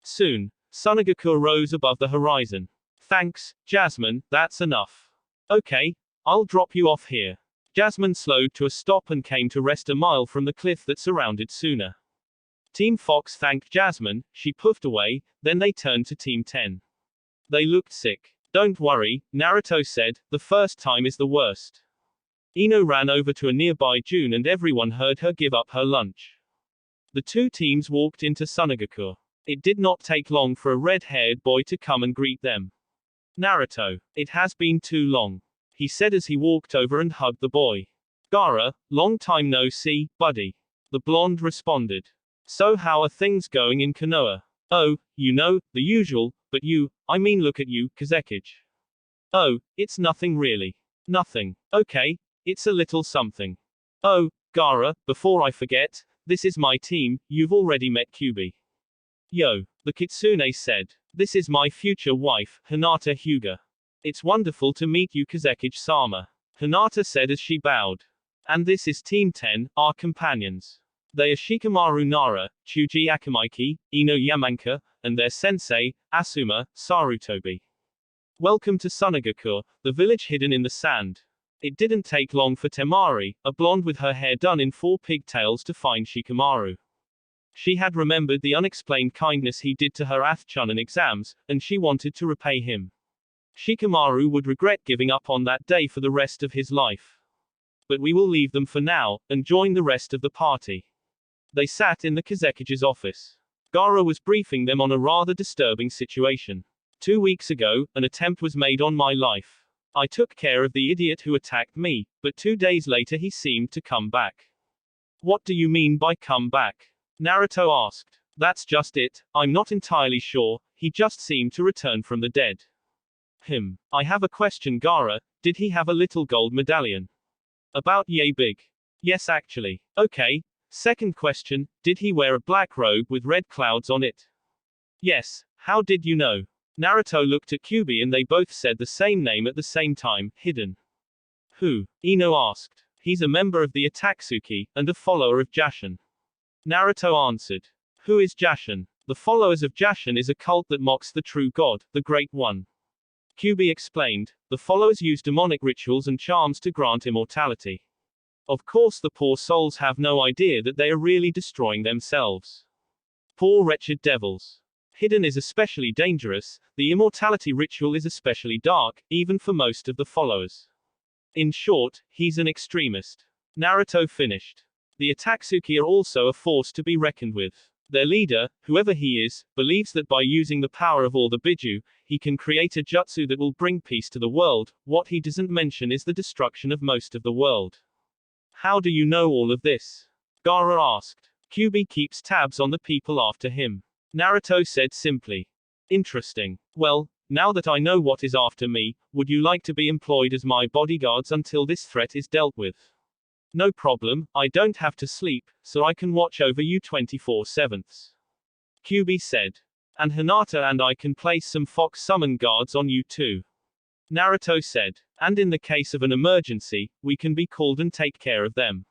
Soon, Sunagaku rose above the horizon. Thanks, Jasmine, that's enough. Okay, I'll drop you off here. Jasmine slowed to a stop and came to rest a mile from the cliff that surrounded Suna. Team Fox thanked Jasmine, she puffed away, then they turned to Team 10. They looked sick. Don't worry, Naruto said, the first time is the worst. Ino ran over to a nearby dune and everyone heard her give up her lunch. The 2 teams walked into Sunagaku. It did not take long for a red-haired boy to come and greet them. Naruto, it has been too long, he said as he walked over and hugged the boy. Gaara, long time no see, buddy. The blonde responded. So how are things going in Konoha? Oh, you know, the usual, but I mean look at you, Kazekage. Oh, it's nothing really. Nothing. Okay, it's a little something. Oh, Gaara, before I forget, this is my team, you've already met Kyuubi. Yo, the kitsune said. This is my future wife, Hinata Hyuga. It's wonderful to meet you, Kazekage-sama. Hinata said as she bowed. And this is Team 10, our companions. They are Shikamaru Nara, Chuji Akamaiki, Ino Yamanka, and their sensei, Asuma, Sarutobi. Welcome to Sunagaku, the village hidden in the sand. It didn't take long for Temari, a blonde with her hair done in 4 pigtails, to find Shikamaru. She had remembered the unexplained kindness he did to her at Chunin exams, and she wanted to repay him. Shikamaru would regret giving up on that day for the rest of his life. But we will leave them for now, and join the rest of the party. They sat in the Kazekage's office. Gaara was briefing them on a rather disturbing situation. 2 weeks ago, an attempt was made on my life. I took care of the idiot who attacked me, but 2 days later he seemed to come back. What do you mean by come back? Naruto asked. That's just it, I'm not entirely sure, he just seemed to return from the dead. I have a question, Gaara, did he have a little gold medallion? About yay big. Yes actually. Okay. Second question, did he wear a black robe with red clouds on it? Yes, how did you know? Naruto looked at Kyuubi and they both said the same name at the same time, Hidan. Who? Ino asked. He's a member of the Akatsuki, and a follower of Jashin. Naruto answered. Who is Jashin? The followers of Jashin is a cult that mocks the true god, the Great One. QB explained, the followers use demonic rituals and charms to grant immortality. Of course, the poor souls have no idea that they are really destroying themselves. Poor wretched devils. Hidan is especially dangerous, the immortality ritual is especially dark, even for most of the followers. In short, he's an extremist. Naruto finished. The Akatsuki are also a force to be reckoned with. Their leader, whoever he is, believes that by using the power of all the Biju, he can create a jutsu that will bring peace to the world. What he doesn't mention is the destruction of most of the world. How do you know all of this? Gaara asked. QB keeps tabs on the people after him. Naruto said simply. Interesting. Well, now that I know what is after me, would you like to be employed as my bodyguards until this threat is dealt with? No problem, I don't have to sleep, so I can watch over you 24/7. QB said. And Hinata and I can place some fox summon guards on you too. Naruto said. And in the case of an emergency, we can be called and take care of them.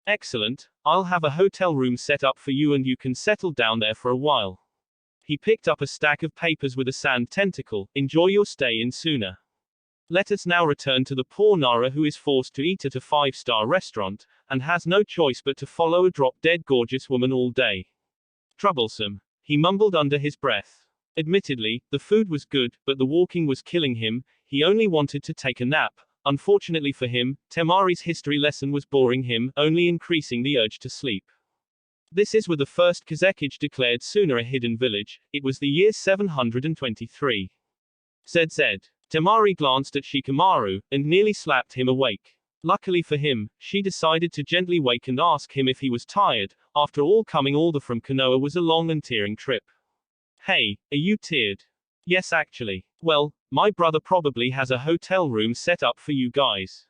Excellent, I'll have a hotel room set up for you and you can settle down there for a while. He picked up a stack of papers with a sand tentacle. Enjoy your stay in Suna. Let us now return to the poor Nara who is forced to eat at a 5-star restaurant, and has no choice but to follow a drop-dead gorgeous woman all day. Troublesome. He mumbled under his breath. Admittedly, the food was good, but the walking was killing him. He only wanted to take a nap. Unfortunately for him, Temari's history lesson was boring him, only increasing the urge to sleep. This is where the first Kazekage declared Suna a hidden village. It was the year 723. ZZ. Temari glanced at Shikamaru, and nearly slapped him awake. Luckily for him, she decided to gently wake and ask him if he was tired. After all, coming all the from Konoha was a long and tearing trip. Hey, are you tired? Yes, actually. Well, my brother probably has a hotel room set up for you guys.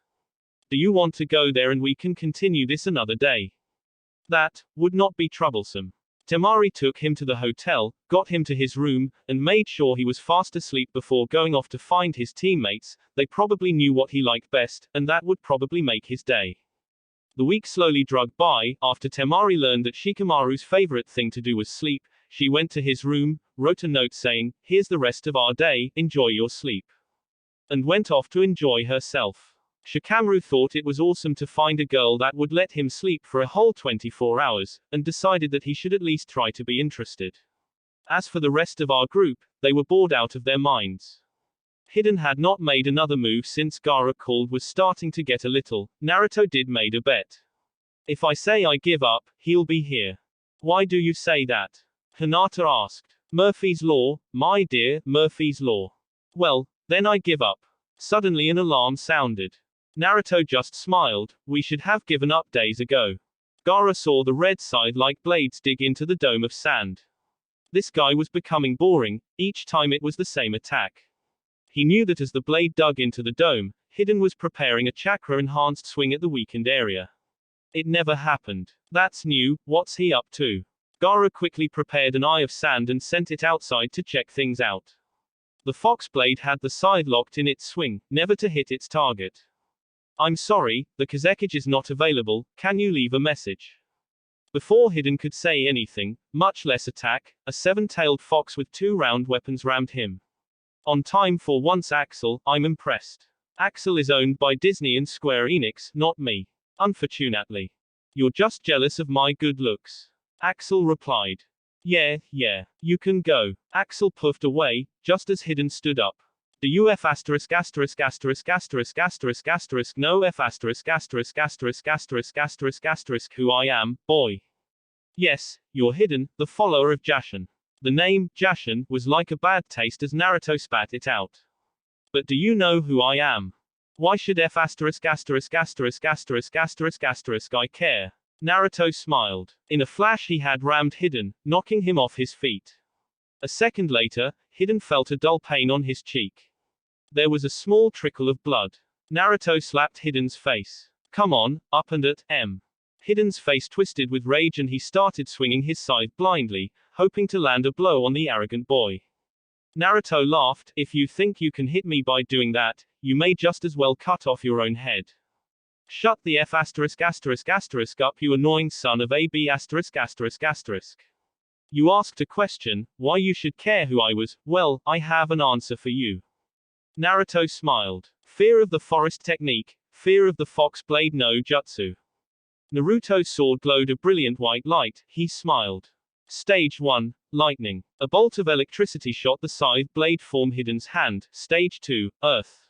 Do you want to go there and we can continue this another day? That would not be troublesome. Temari took him to the hotel, got him to his room, and made sure he was fast asleep before going off to find his teammates. They probably knew what he liked best, and that would probably make his day. The week slowly dragged by. After Temari learned that Shikamaru's favorite thing to do was sleep, she went to his room, wrote a note saying, "Here's the rest of our day, enjoy your sleep," and went off to enjoy herself. Shikamaru thought it was awesome to find a girl that would let him sleep for a whole 24 hours, and decided that he should at least try to be interested. As for the rest of our group, they were bored out of their minds. Hidan had not made another move since Gaara called was starting to get a little. Naruto did made a bet. If I say I give up, he'll be here. Why do you say that? Hinata asked. Murphy's Law, my dear, Murphy's Law. Well, then I give up. Suddenly an alarm sounded. Naruto just smiled. We should have given up days ago. Gaara saw the red side like blades dig into the dome of sand. This guy was becoming boring. Each time it was the same attack. He knew that as the blade dug into the dome, Hidan was preparing a chakra-enhanced swing at the weakened area. It never happened. That's new, what's he up to? Gaara quickly prepared an eye of sand and sent it outside to check things out. The fox blade had the side locked in its swing, never to hit its target. I'm sorry, the Kazekage is not available, can you leave a message? Before Hidan could say anything, much less attack, a 7-tailed fox with 2 round weapons rammed him. On time for once, Axel, I'm impressed. Axel is owned by Disney and Square Enix, not me. Unfortunately. You're just jealous of my good looks. Axel replied. Yeah, you can go. Axel puffed away, just as Hidan stood up. Do you F asterisk asterisk asterisk asterisk asterisk asterisk no F asterisk asterisk asterisk asterisk asterisk asterisk who I am, boy? Yes, you're Hidan, the follower of Jashin. The name, Jashin, was like a bad taste as Naruto spat it out. But do you know who I am? Why should F asterisk asterisk asterisk asterisk asterisk asterisk I care? Naruto smiled. In a flash he had rammed Hidan, knocking him off his feet. A second later, Hidan felt a dull pain on his cheek. There was a small trickle of blood. Naruto slapped Hidan's face. Come on, up and at him. Hidan's face twisted with rage and he started swinging his scythe blindly, hoping to land a blow on the arrogant boy. Naruto laughed. If you think you can hit me by doing that, you may just as well cut off your own head. Shut the F asterisk asterisk asterisk up, you annoying son of a B asterisk asterisk asterisk. You asked a question, why you should care who I was. Well, I have an answer for you. Naruto smiled. Fear of the forest technique, fear of the fox blade no jutsu. Naruto's sword glowed a brilliant white light, he smiled. Stage 1, lightning. A bolt of electricity shot the scythe blade from Hidan's hand. Stage 2, earth.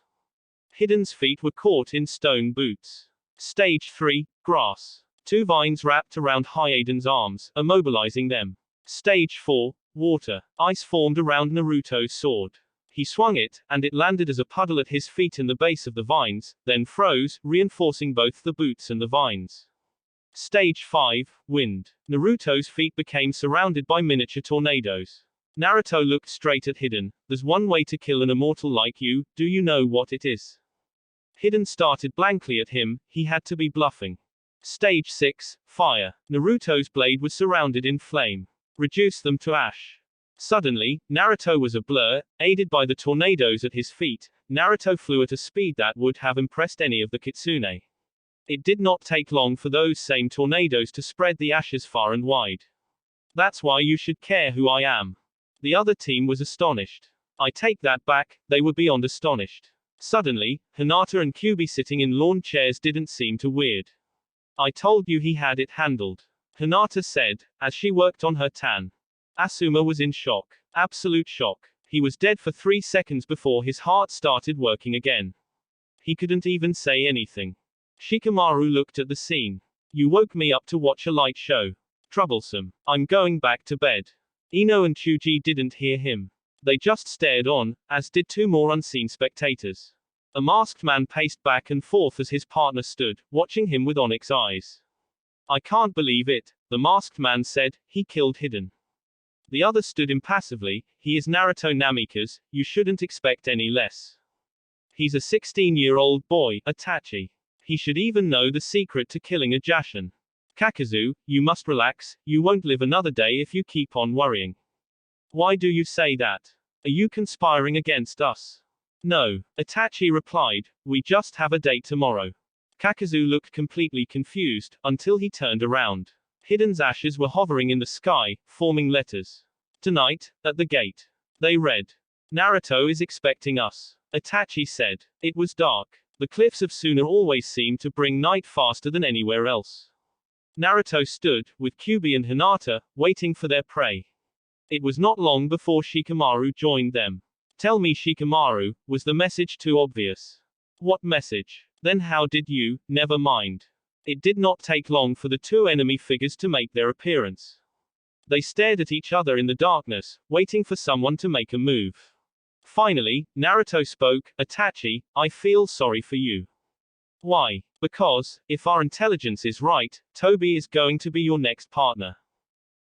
Hidan's feet were caught in stone boots. Stage 3, grass. Two vines wrapped around Hidan's arms, immobilizing them. Stage 4, water. Ice formed around Naruto's sword. He swung it, and it landed as a puddle at his feet in the base of the vines, then froze, reinforcing both the boots and the vines. Stage 5, wind. Naruto's feet became surrounded by miniature tornadoes. Naruto looked straight at Hidan. There's one way to kill an immortal like you, do you know what it is? Hidan started blankly at him, he had to be bluffing. Stage 6, fire. Naruto's blade was surrounded in flame. Reduce them to ash. Suddenly, Naruto was a blur, aided by the tornadoes at his feet. Naruto flew at a speed that would have impressed any of the kitsune. It did not take long for those same tornadoes to spread the ashes far and wide. That's why you should care who I am. The other team was astonished. I take that back, they were beyond astonished. Suddenly, Hinata and Kyuubi sitting in lawn chairs didn't seem too weird. I told you he had it handled. Hinata said, as she worked on her tan. Asuma was in shock. Absolute shock. He was dead for 3 seconds before his heart started working again. He couldn't even say anything. Shikamaru looked at the scene. You woke me up to watch a light show. Troublesome. I'm going back to bed. Ino and Chuji didn't hear him. They just stared on, as did 2 more unseen spectators. A masked man paced back and forth as his partner stood, watching him with onyx eyes. I can't believe it, the masked man said, he killed Hidan. The other stood impassively, he is Naruto Namikaze, you shouldn't expect any less. He's a 16-year-old boy, Itachi. He should even know the secret to killing a Jashin. Kakazu, you must relax, you won't live another day if you keep on worrying. Why do you say that? Are you conspiring against us? No, Itachi replied, we just have a date tomorrow. Kakazu looked completely confused, until he turned around. Hidan's ashes were hovering in the sky, forming letters. Tonight, at the gate. They read. Naruto is expecting us. Itachi said. It was dark. The cliffs of Suna always seemed to bring night faster than anywhere else. Naruto stood, with Kyuubi and Hinata, waiting for their prey. It was not long before Shikamaru joined them. Tell me Shikamaru, was the message too obvious? What message? Then how did you, never mind. It did not take long for the 2 enemy figures to make their appearance. They stared at each other in the darkness, waiting for someone to make a move. Finally, Naruto spoke, Itachi, I feel sorry for you. Why? Because, if our intelligence is right, Toby is going to be your next partner.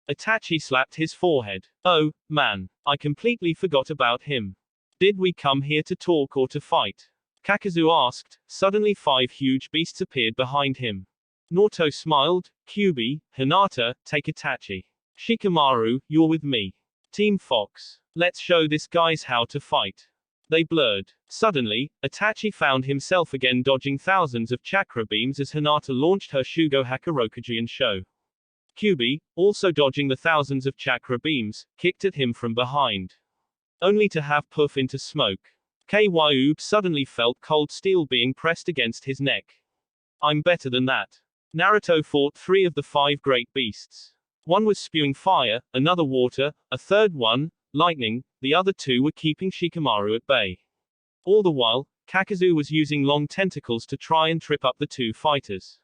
Itachi slapped his forehead. Oh, man. I completely forgot about him. Did we come here to talk or to fight? Kakazu asked. Suddenly 5 huge beasts appeared behind him. Naruto smiled. Kyuubi, Hinata, take Itachi. Shikamaru, you're with me. Team Fox. Let's show this guys how to fight. They blurred. Suddenly, Itachi found himself again dodging thousands of chakra beams as Hinata launched her Shugo Hakurokuji and Sho. Kyuubi, also dodging the thousands of chakra beams, kicked at him from behind. Only to have puff into smoke. Kyuubi suddenly felt cold steel being pressed against his neck. I'm better than that. Naruto fought 3 of the 5 great beasts. One was spewing fire, another water, a third one, lightning, the other 2 were keeping Shikamaru at bay. All the while, Kakazu was using long tentacles to try and trip up the 2 fighters.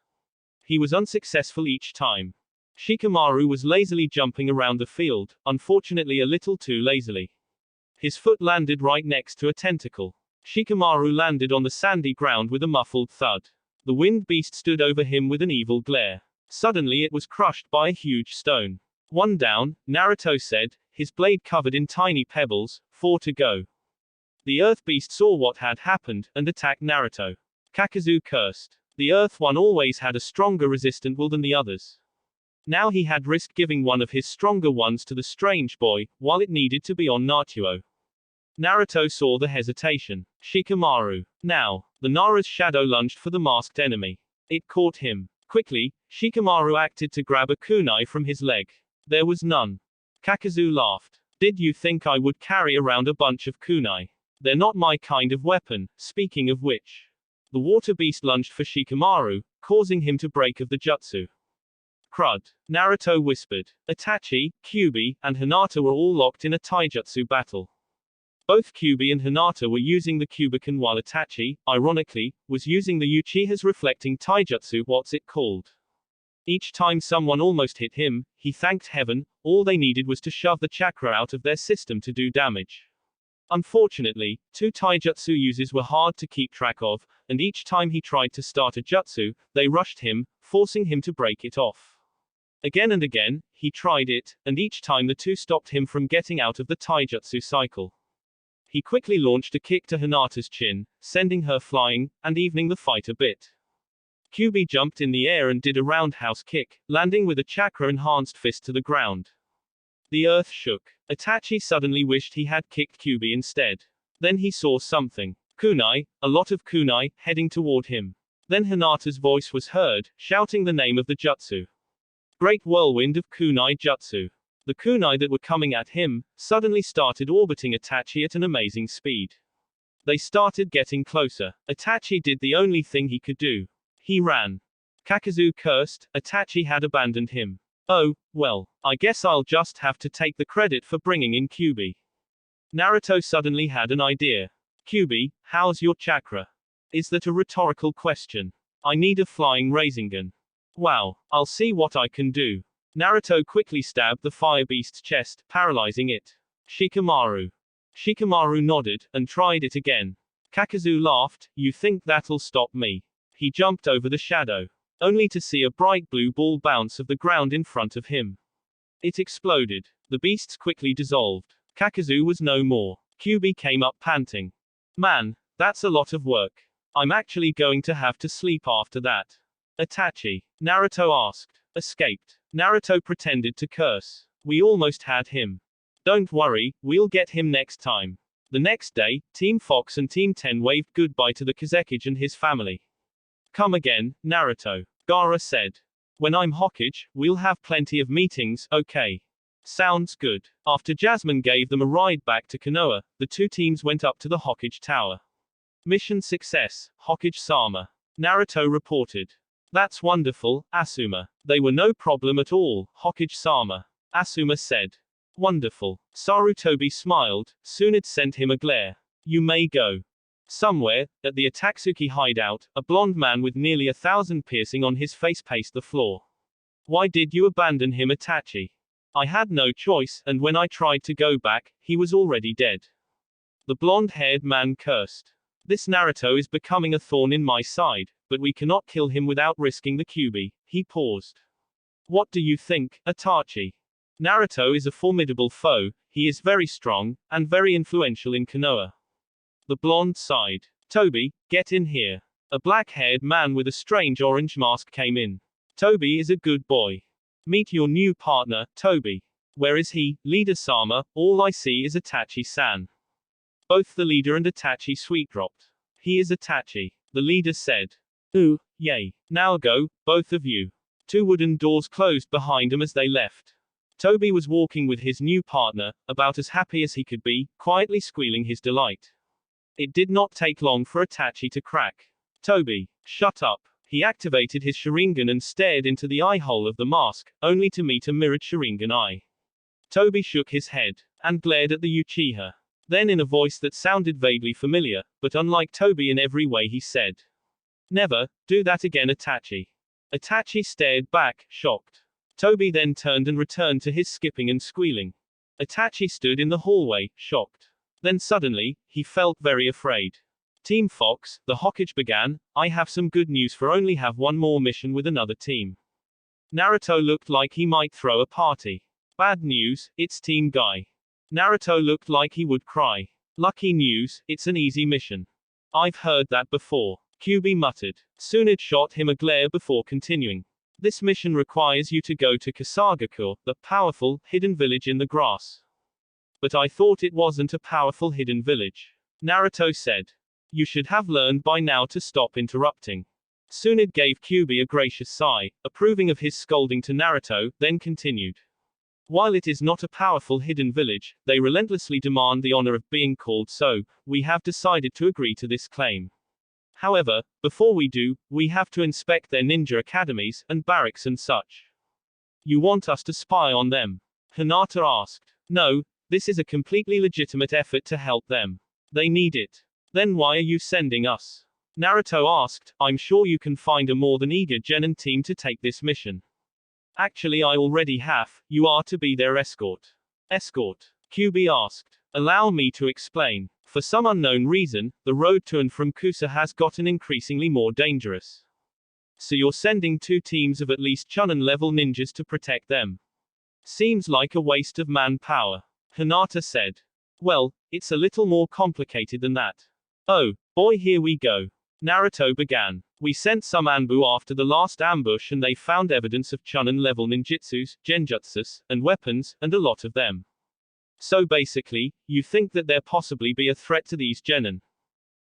He was unsuccessful each time. Shikamaru was lazily jumping around the field, unfortunately a little too lazily. His foot landed right next to a tentacle. Shikamaru landed on the sandy ground with a muffled thud. The wind beast stood over him with an evil glare. Suddenly it was crushed by a huge stone. 1 down, Naruto said, his blade covered in tiny pebbles, 4 to go. The earth beast saw what had happened, and attacked Naruto. Kakazu cursed. The earth one always had a stronger resistant will than the others. Now he had risked giving one of his stronger ones to the strange boy, while it needed to be on Naruto. Naruto saw the hesitation. Shikamaru. Now, the Nara's shadow lunged for the masked enemy. It caught him. Quickly, Shikamaru acted to grab a kunai from his leg. There was none. Kakazu laughed. Did you think I would carry around a bunch of kunai? They're not my kind of weapon, speaking of which. The water beast lunged for Shikamaru, causing him to break of the jutsu. Crud. Naruto whispered. Itachi, Kyuubi, and Hinata were all locked in a taijutsu battle. Both Kyuubi and Hinata were using the Kyubiken while Itachi, ironically, was using the Uchiha's reflecting taijutsu, what's it called. Each time someone almost hit him, he thanked heaven, all they needed was to shove the chakra out of their system to do damage. Unfortunately, two taijutsu uses were hard to keep track of, and each time he tried to start a jutsu, they rushed him, forcing him to break it off. Again and again, he tried it, and each time the two stopped him from getting out of the taijutsu cycle. He quickly launched a kick to Hinata's chin, sending her flying, and evening the fight a bit. Kyuubi jumped in the air and did a roundhouse kick, landing with a chakra-enhanced fist to the ground. The earth shook. Itachi suddenly wished he had kicked Kyuubi instead. Then he saw something. Kunai, a lot of kunai, heading toward him. Then Hinata's voice was heard, shouting the name of the jutsu. Great whirlwind of kunai jutsu. The kunai that were coming at him, suddenly started orbiting Itachi at an amazing speed. They started getting closer. Itachi did the only thing he could do. He ran. Kakazu cursed, Itachi had abandoned him. Oh, well, I guess I'll just have to take the credit for bringing in Kyuubi. Naruto suddenly had an idea. Kyuubi, how's your chakra? Is that a rhetorical question? I need a flying Rasengan. Wow, I'll see what I can do. Naruto quickly stabbed the fire beast's chest, paralyzing it. Shikamaru. Shikamaru nodded, and tried it again. Kakazu laughed, you think that'll stop me? He jumped over the shadow, only to see a bright blue ball bounce off the ground in front of him. It exploded. The beasts quickly dissolved. Kakazu was no more. Kyuubi came up panting. Man, that's a lot of work. I'm actually going to have to sleep after that. Itachi. Naruto asked. Escaped. Naruto pretended to curse. We almost had him. Don't worry, we'll get him next time. The next day, Team Fox and Team 10 waved goodbye to the Kazekage and his family. Come again, Naruto. Gaara said. When I'm Hokage, we'll have plenty of meetings, okay? Sounds good. After Jasmine gave them a ride back to Konoha, the two teams went up to the Hokage Tower. Mission success, Hokage-sama. Naruto reported. That's wonderful, Asuma. They were no problem at all, Hokage-sama. Asuma said. Wonderful. Sarutobi smiled. Tsunade sent him a glare. You may go. Somewhere, at the Akatsuki hideout, a blond man with nearly 1,000 piercing on his face paced the floor. Why did you abandon him, Itachi? I had no choice, and when I tried to go back, he was already dead. The blonde-haired man cursed. This Naruto is becoming a thorn in my side, but we cannot kill him without risking the Kyuubi. He paused. What do you think, Itachi? Naruto is a formidable foe, he is very strong, and very influential in Konoha. The blonde sighed. Toby, get in here. A black-haired man with a strange orange mask came in. Toby is a good boy. Meet your new partner, Toby. Where is he, Leader-sama? All I see is Itachi-san. Both the leader and Itachi sweet-dropped. He is Itachi. The leader said. Ooh, yay. Now go, both of you. Two wooden doors closed behind him as they left. Toby was walking with his new partner, about as happy as he could be, quietly squealing his delight. It did not take long for Itachi to crack. Toby, shut up. He activated his Sharingan and stared into the eye hole of the mask, only to meet a mirrored Sharingan eye. Toby shook his head, and glared at the Uchiha. Then in a voice that sounded vaguely familiar, but unlike Toby in every way he said. Never, do that again, Itachi. Itachi stared back, shocked. Toby then turned and returned to his skipping and squealing. Itachi stood in the hallway, shocked. Then suddenly, he felt very afraid. Team Fox, the Hokage began, I have some good news for only have one more mission with another team. Naruto looked like he might throw a party. Bad news, it's Team Guy. Naruto looked like he would cry. Lucky news, it's an easy mission. I've heard that before. Kyuubi muttered. Tsunade shot him a glare before continuing. This mission requires you to go to Kasagakure, the powerful, hidden village in the grass. But I thought it wasn't a powerful hidden village. Naruto said. You should have learned by now to stop interrupting. Tsunade gave Kyuubi a gracious sigh, approving of his scolding to Naruto, then continued. While it is not a powerful hidden village, they relentlessly demand the honor of being called so. We have decided to agree to this claim. However, before we do, we have to inspect their ninja academies, and barracks and such. You want us to spy on them? Hinata asked. No, this is a completely legitimate effort to help them. They need it. Then why are you sending us? Naruto asked. I'm sure you can find a more than eager genin team to take this mission. Actually, I already have. You are to be their escort. Escort? QB asked. Allow me to explain. For some unknown reason, the road to and from Kusa has gotten increasingly more dangerous. So you're sending 2 teams of at least Chunin level ninjas to protect them. Seems like a waste of manpower. Hinata said. Well, it's a little more complicated than that. Oh, boy, here we go. Naruto began. We sent some Anbu after the last ambush and they found evidence of Chunin level ninjutsus, genjutsus, and weapons, and a lot of them. So basically, you think that there possibly be a threat to these genin?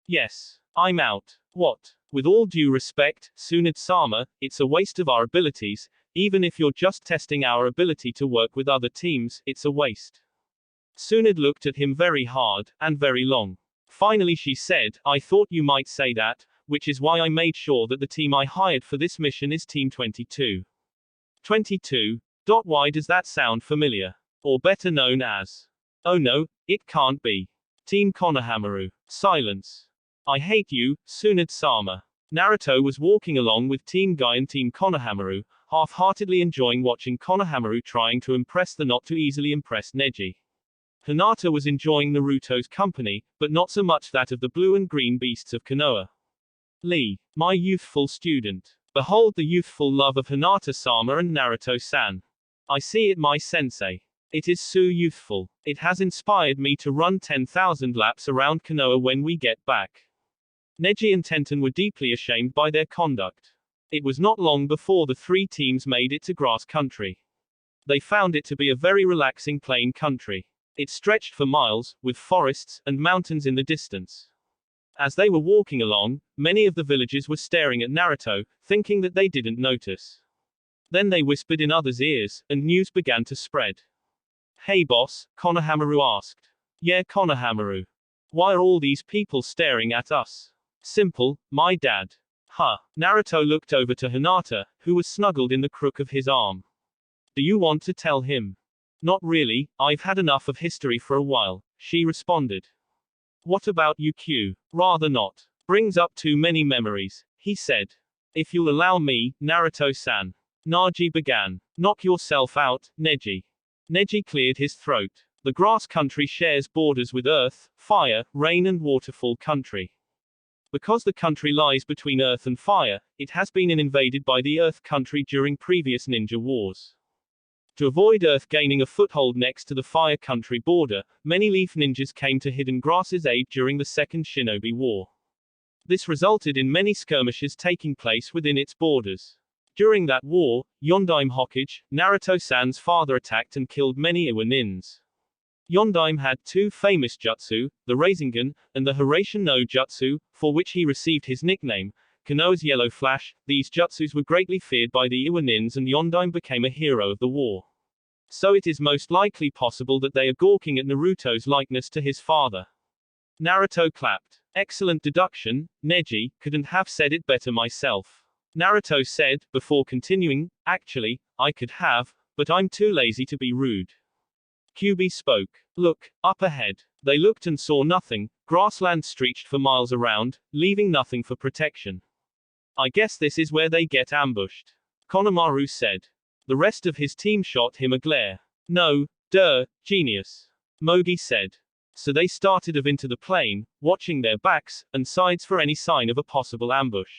Yes. I'm out. What? With all due respect, Tsunade-sama, it's a waste of our abilities. Even if you're just testing our ability to work with other teams, it's a waste. Tsunade looked at him very hard, and very long. Finally she said, I thought you might say that, which is why I made sure that the team I hired for this mission is Team 22. 22? Why does that sound familiar? Or better known as? Oh no, it can't be. Team Konohamaru. Silence. I hate you, Tsunade-sama. Naruto was walking along with Team Guy and Team Konohamaru, half-heartedly enjoying watching Konohamaru trying to impress the not too easily impressed Neji. Hinata was enjoying Naruto's company, but not so much that of the blue and green beasts of Konoha. Lee, my youthful student. Behold the youthful love of Hinata-sama and Naruto-san. I see it, my sensei. It is so youthful. It has inspired me to run 10,000 laps around Konoha when we get back. Neji and Tenten were deeply ashamed by their conduct. It was not long before the 3 teams made it to grass country. They found it to be a very relaxing plain country. It stretched for miles, with forests and mountains in the distance. As they were walking along, many of the villagers were staring at Naruto, thinking that they didn't notice. Then they whispered in others' ears, and news began to spread. Hey boss, Konohamaru asked. Yeah, Konohamaru. Why are all these people staring at us? Simple, my dad. Huh. Naruto looked over to Hinata, who was snuggled in the crook of his arm. Do you want to tell him? Not really, I've had enough of history for a while, she responded. What about you, Q? Rather not. Brings up too many memories, he said. If you'll allow me, Naruto-san. Naji began. Knock yourself out, Neji. Neji cleared his throat. The grass country shares borders with earth, fire, rain and waterfall country. Because the country lies between earth and fire, it has been invaded by the earth country during previous ninja wars. To avoid earth gaining a foothold next to the fire country border, many leaf ninjas came to Hidden Grass's aid during the Second Shinobi War. This resulted in many skirmishes taking place within its borders. During that war, Yondaime Hokage, Naruto-san's father, attacked and killed many Iwa nins. Yondaime had 2 famous jutsu, the Rasengan, and the Hiraishin no Jutsu, for which he received his nickname, Konoha's Yellow Flash. These jutsus were greatly feared by the Iwa nins and Yondaime became a hero of the war. So it is most likely possible that they are gawking at Naruto's likeness to his father. Naruto clapped. Excellent deduction, Neji, couldn't have said it better myself. Naruto said, before continuing, actually, I could have, but I'm too lazy to be rude. QB spoke. Look, up ahead. They looked and saw nothing, grassland stretched for miles around, leaving nothing for protection. I guess this is where they get ambushed. Konohamaru said. The rest of his team shot him a glare. No, genius. Mogi said. So they started off into the plain, watching their backs and sides for any sign of a possible ambush.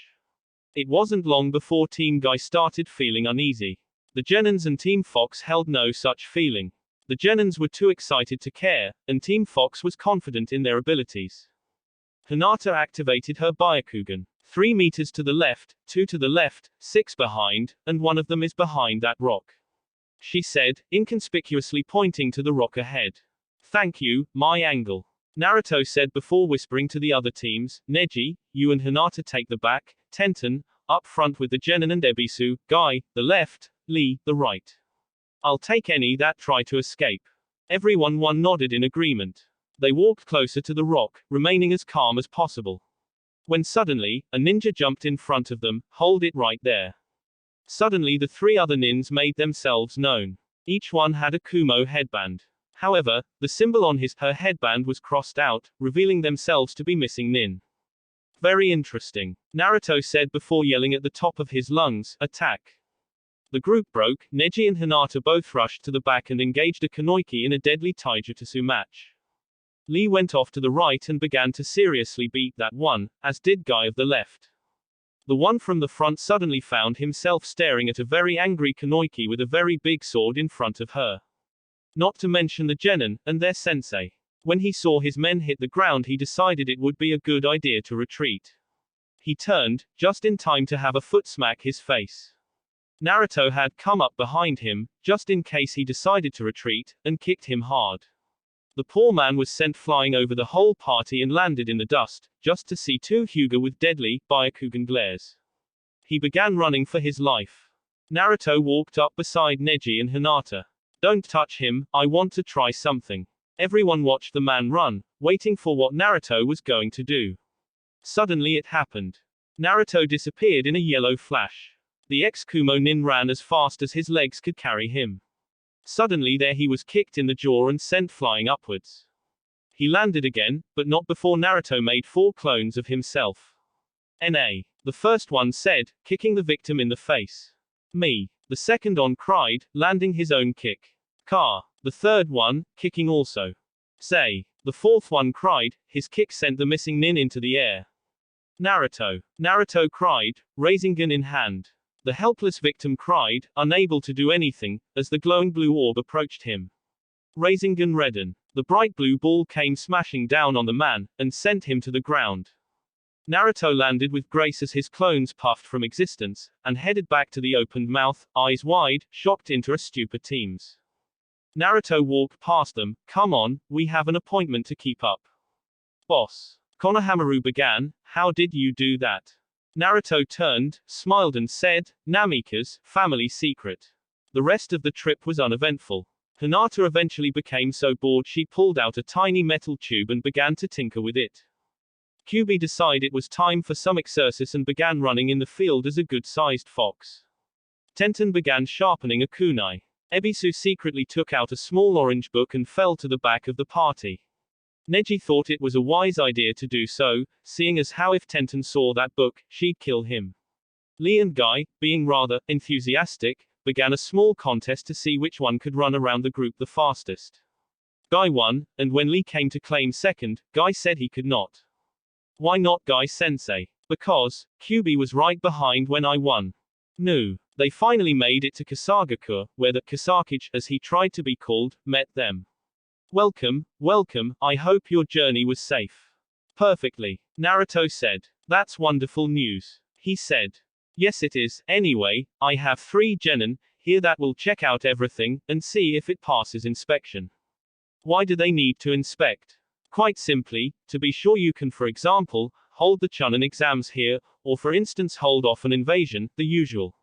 It wasn't long before Team Guy started feeling uneasy. The Genins and Team Fox held no such feeling. The Genins were too excited to care, and Team Fox was confident in their abilities. Hinata activated her Byakugan. 3 meters to the left, 2 to the left, 6 behind, and one of them is behind that rock. She said, inconspicuously pointing to the rock ahead. Thank you, my angle. Naruto said before whispering to the other teams, Neji, you and Hinata take the back, Tenten, up front with the Genin and Ebisu, Guy, the left, Lee, the right. I'll take any that try to escape. Everyone nodded in agreement. They walked closer to the rock, remaining as calm as possible. When suddenly, a ninja jumped in front of them, hold it right there. Suddenly the three other nins made themselves known. Each one had a Kumo headband. However, the symbol on her headband was crossed out, revealing themselves to be missing nin. Very interesting, Naruto said before yelling at the top of his lungs, attack. The group broke, Neji and Hinata both rushed to the back and engaged a Kunoiki in a deadly taijutsu match. Lee went off to the right and began to seriously beat that one, as did Guy of the left. The one from the front suddenly found himself staring at a very angry Kunoiki with a very big sword in front of her. Not to mention the genin, and their sensei. When he saw his men hit the ground, he decided it would be a good idea to retreat. He turned, just in time to have a foot smack his face. Naruto had come up behind him, just in case he decided to retreat, and kicked him hard. The poor man was sent flying over the whole party and landed in the dust, just to see two Hyuga with deadly, Byakugan glares. He began running for his life. Naruto walked up beside Neji and Hinata. Don't touch him, I want to try something. Everyone watched the man run, waiting for what Naruto was going to do. Suddenly it happened. Naruto disappeared in a yellow flash. The ex-Kumo nin ran as fast as his legs could carry him. Suddenly there he was kicked in the jaw and sent flying upwards. He landed again, but not before Naruto made 4 clones of himself. N.A. The first one said, kicking the victim in the face. Me. The second on cried, landing his own kick. Ka. The third one, kicking also. Say. The fourth one cried, his kick sent the missing nin into the air. Naruto. Naruto cried, Rasengan in hand. The helpless victim cried, unable to do anything, as the glowing blue orb approached him. Rasengan redden. The bright blue ball came smashing down on the man, and sent him to the ground. Naruto landed with grace as his clones puffed from existence, and headed back to the opened mouth, eyes wide, shocked into a stupor teams. Naruto walked past them, come on, we have an appointment to keep up. Boss. Konohamaru began, how did you do that? Naruto turned, smiled and said, Namika's family secret. The rest of the trip was uneventful. Hinata eventually became so bored she pulled out a tiny metal tube and began to tinker with it. Kyubi decided it was time for some exercise and began running in the field as a good-sized fox. Tenten began sharpening a kunai. Ebisu secretly took out a small orange book and fell to the back of the party. Neji thought it was a wise idea to do so, seeing as how if Tenten saw that book, she'd kill him. Lee and Guy, being rather enthusiastic, began a small contest to see which one could run around the group the fastest. Guy won, and when Lee came to claim second, Guy said he could not. Why not, Guy-sensei? Because, Kyubi was right behind when I won. No. They finally made it to Kasagakure, where the Kasakage, as he tried to be called, met them. Welcome, welcome, I hope your journey was safe. Perfectly. Naruto said. That's wonderful news. He said. Yes it is, anyway, I have 3 genin here that will check out everything, and see if it passes inspection. Why do they need to inspect? Quite simply, to be sure you can, for example, hold the Chunin exams here, or for instance hold off an invasion, the usual.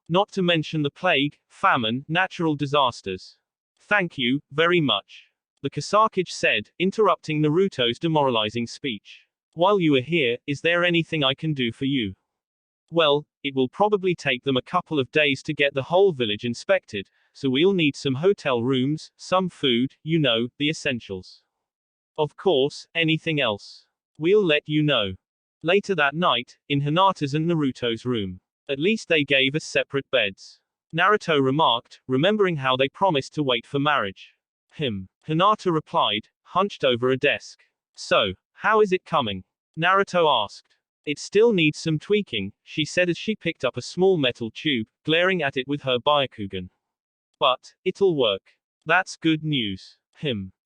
Not to mention the plague, famine, natural disasters. Thank you, very much. The Kasakage said, interrupting Naruto's demoralizing speech. While you are here, is there anything I can do for you? Well, it will probably take them a couple of days to get the whole village inspected, so we'll need some hotel rooms, some food, you know, the essentials. Of course, anything else. We'll let you know. Later that night, in Hinata's and Naruto's room. At least they gave us separate beds. Naruto remarked, remembering how they promised to wait for marriage. Hinata replied, hunched over a desk. So, how is it coming? Naruto asked. It still needs some tweaking, she said as she picked up a small metal tube, glaring at it with her Byakugan. But, it'll work. That's good news.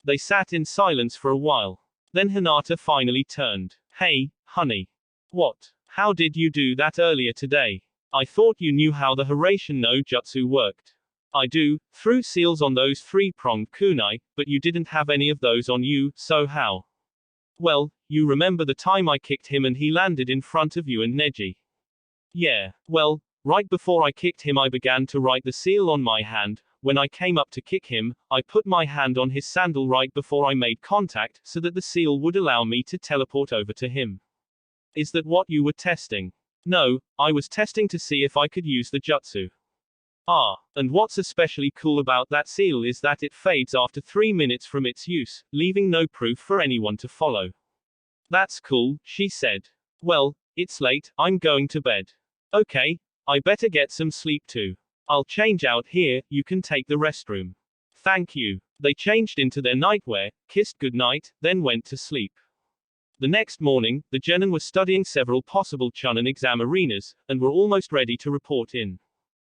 They sat in silence for a while. Then Hinata finally turned. Hey, honey. What? How did you do that earlier today? I thought you knew how the Hiraishin no Jutsu worked. I do, threw seals on those 3-pronged kunai, but you didn't have any of those on you, so how? Well, you remember the time I kicked him and he landed in front of you and Neji? Yeah, well, Right before I kicked him, I began to write the seal on my hand. When I came up to kick him, I put my hand on his sandal right before I made contact, so that the seal would allow me to teleport over to him. Is that what you were testing? No, I was testing to see if I could use the jutsu. Ah, and what's especially cool about that seal is that it fades after 3 minutes from its use, leaving no proof for anyone to follow. That's cool, she said. Well, it's late, I'm going to bed. Okay, I better get some sleep too. I'll change out here, you can take the restroom. Thank you. They changed into their nightwear, kissed goodnight, then went to sleep. The next morning, the genin were studying several possible Chunin exam arenas, and were almost ready to report in.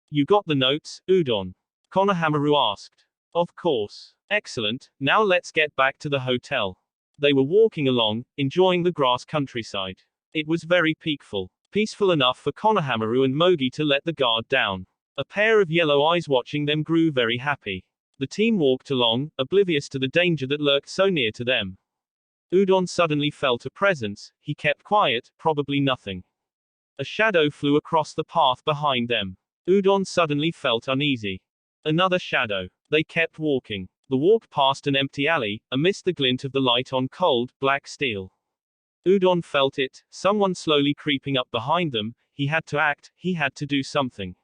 You got the notes, Udon? Konohamaru asked. Of course. Excellent, now let's get back to the hotel. They were walking along, enjoying the grass countryside. It was very peaceful enough for Konohamaru and Mogi to let the guard down. A pair of yellow eyes watching them grew very happy. The team walked along, oblivious to the danger that lurked so near to them. Udon suddenly felt a presence. He kept quiet, probably nothing. A shadow flew across the path behind them. Udon suddenly felt uneasy. Another shadow. They kept walking. The walk passed an empty alley, amidst the glint of the light on cold, black steel. Udon felt it, someone slowly creeping up behind them. He had to act, he had to do something.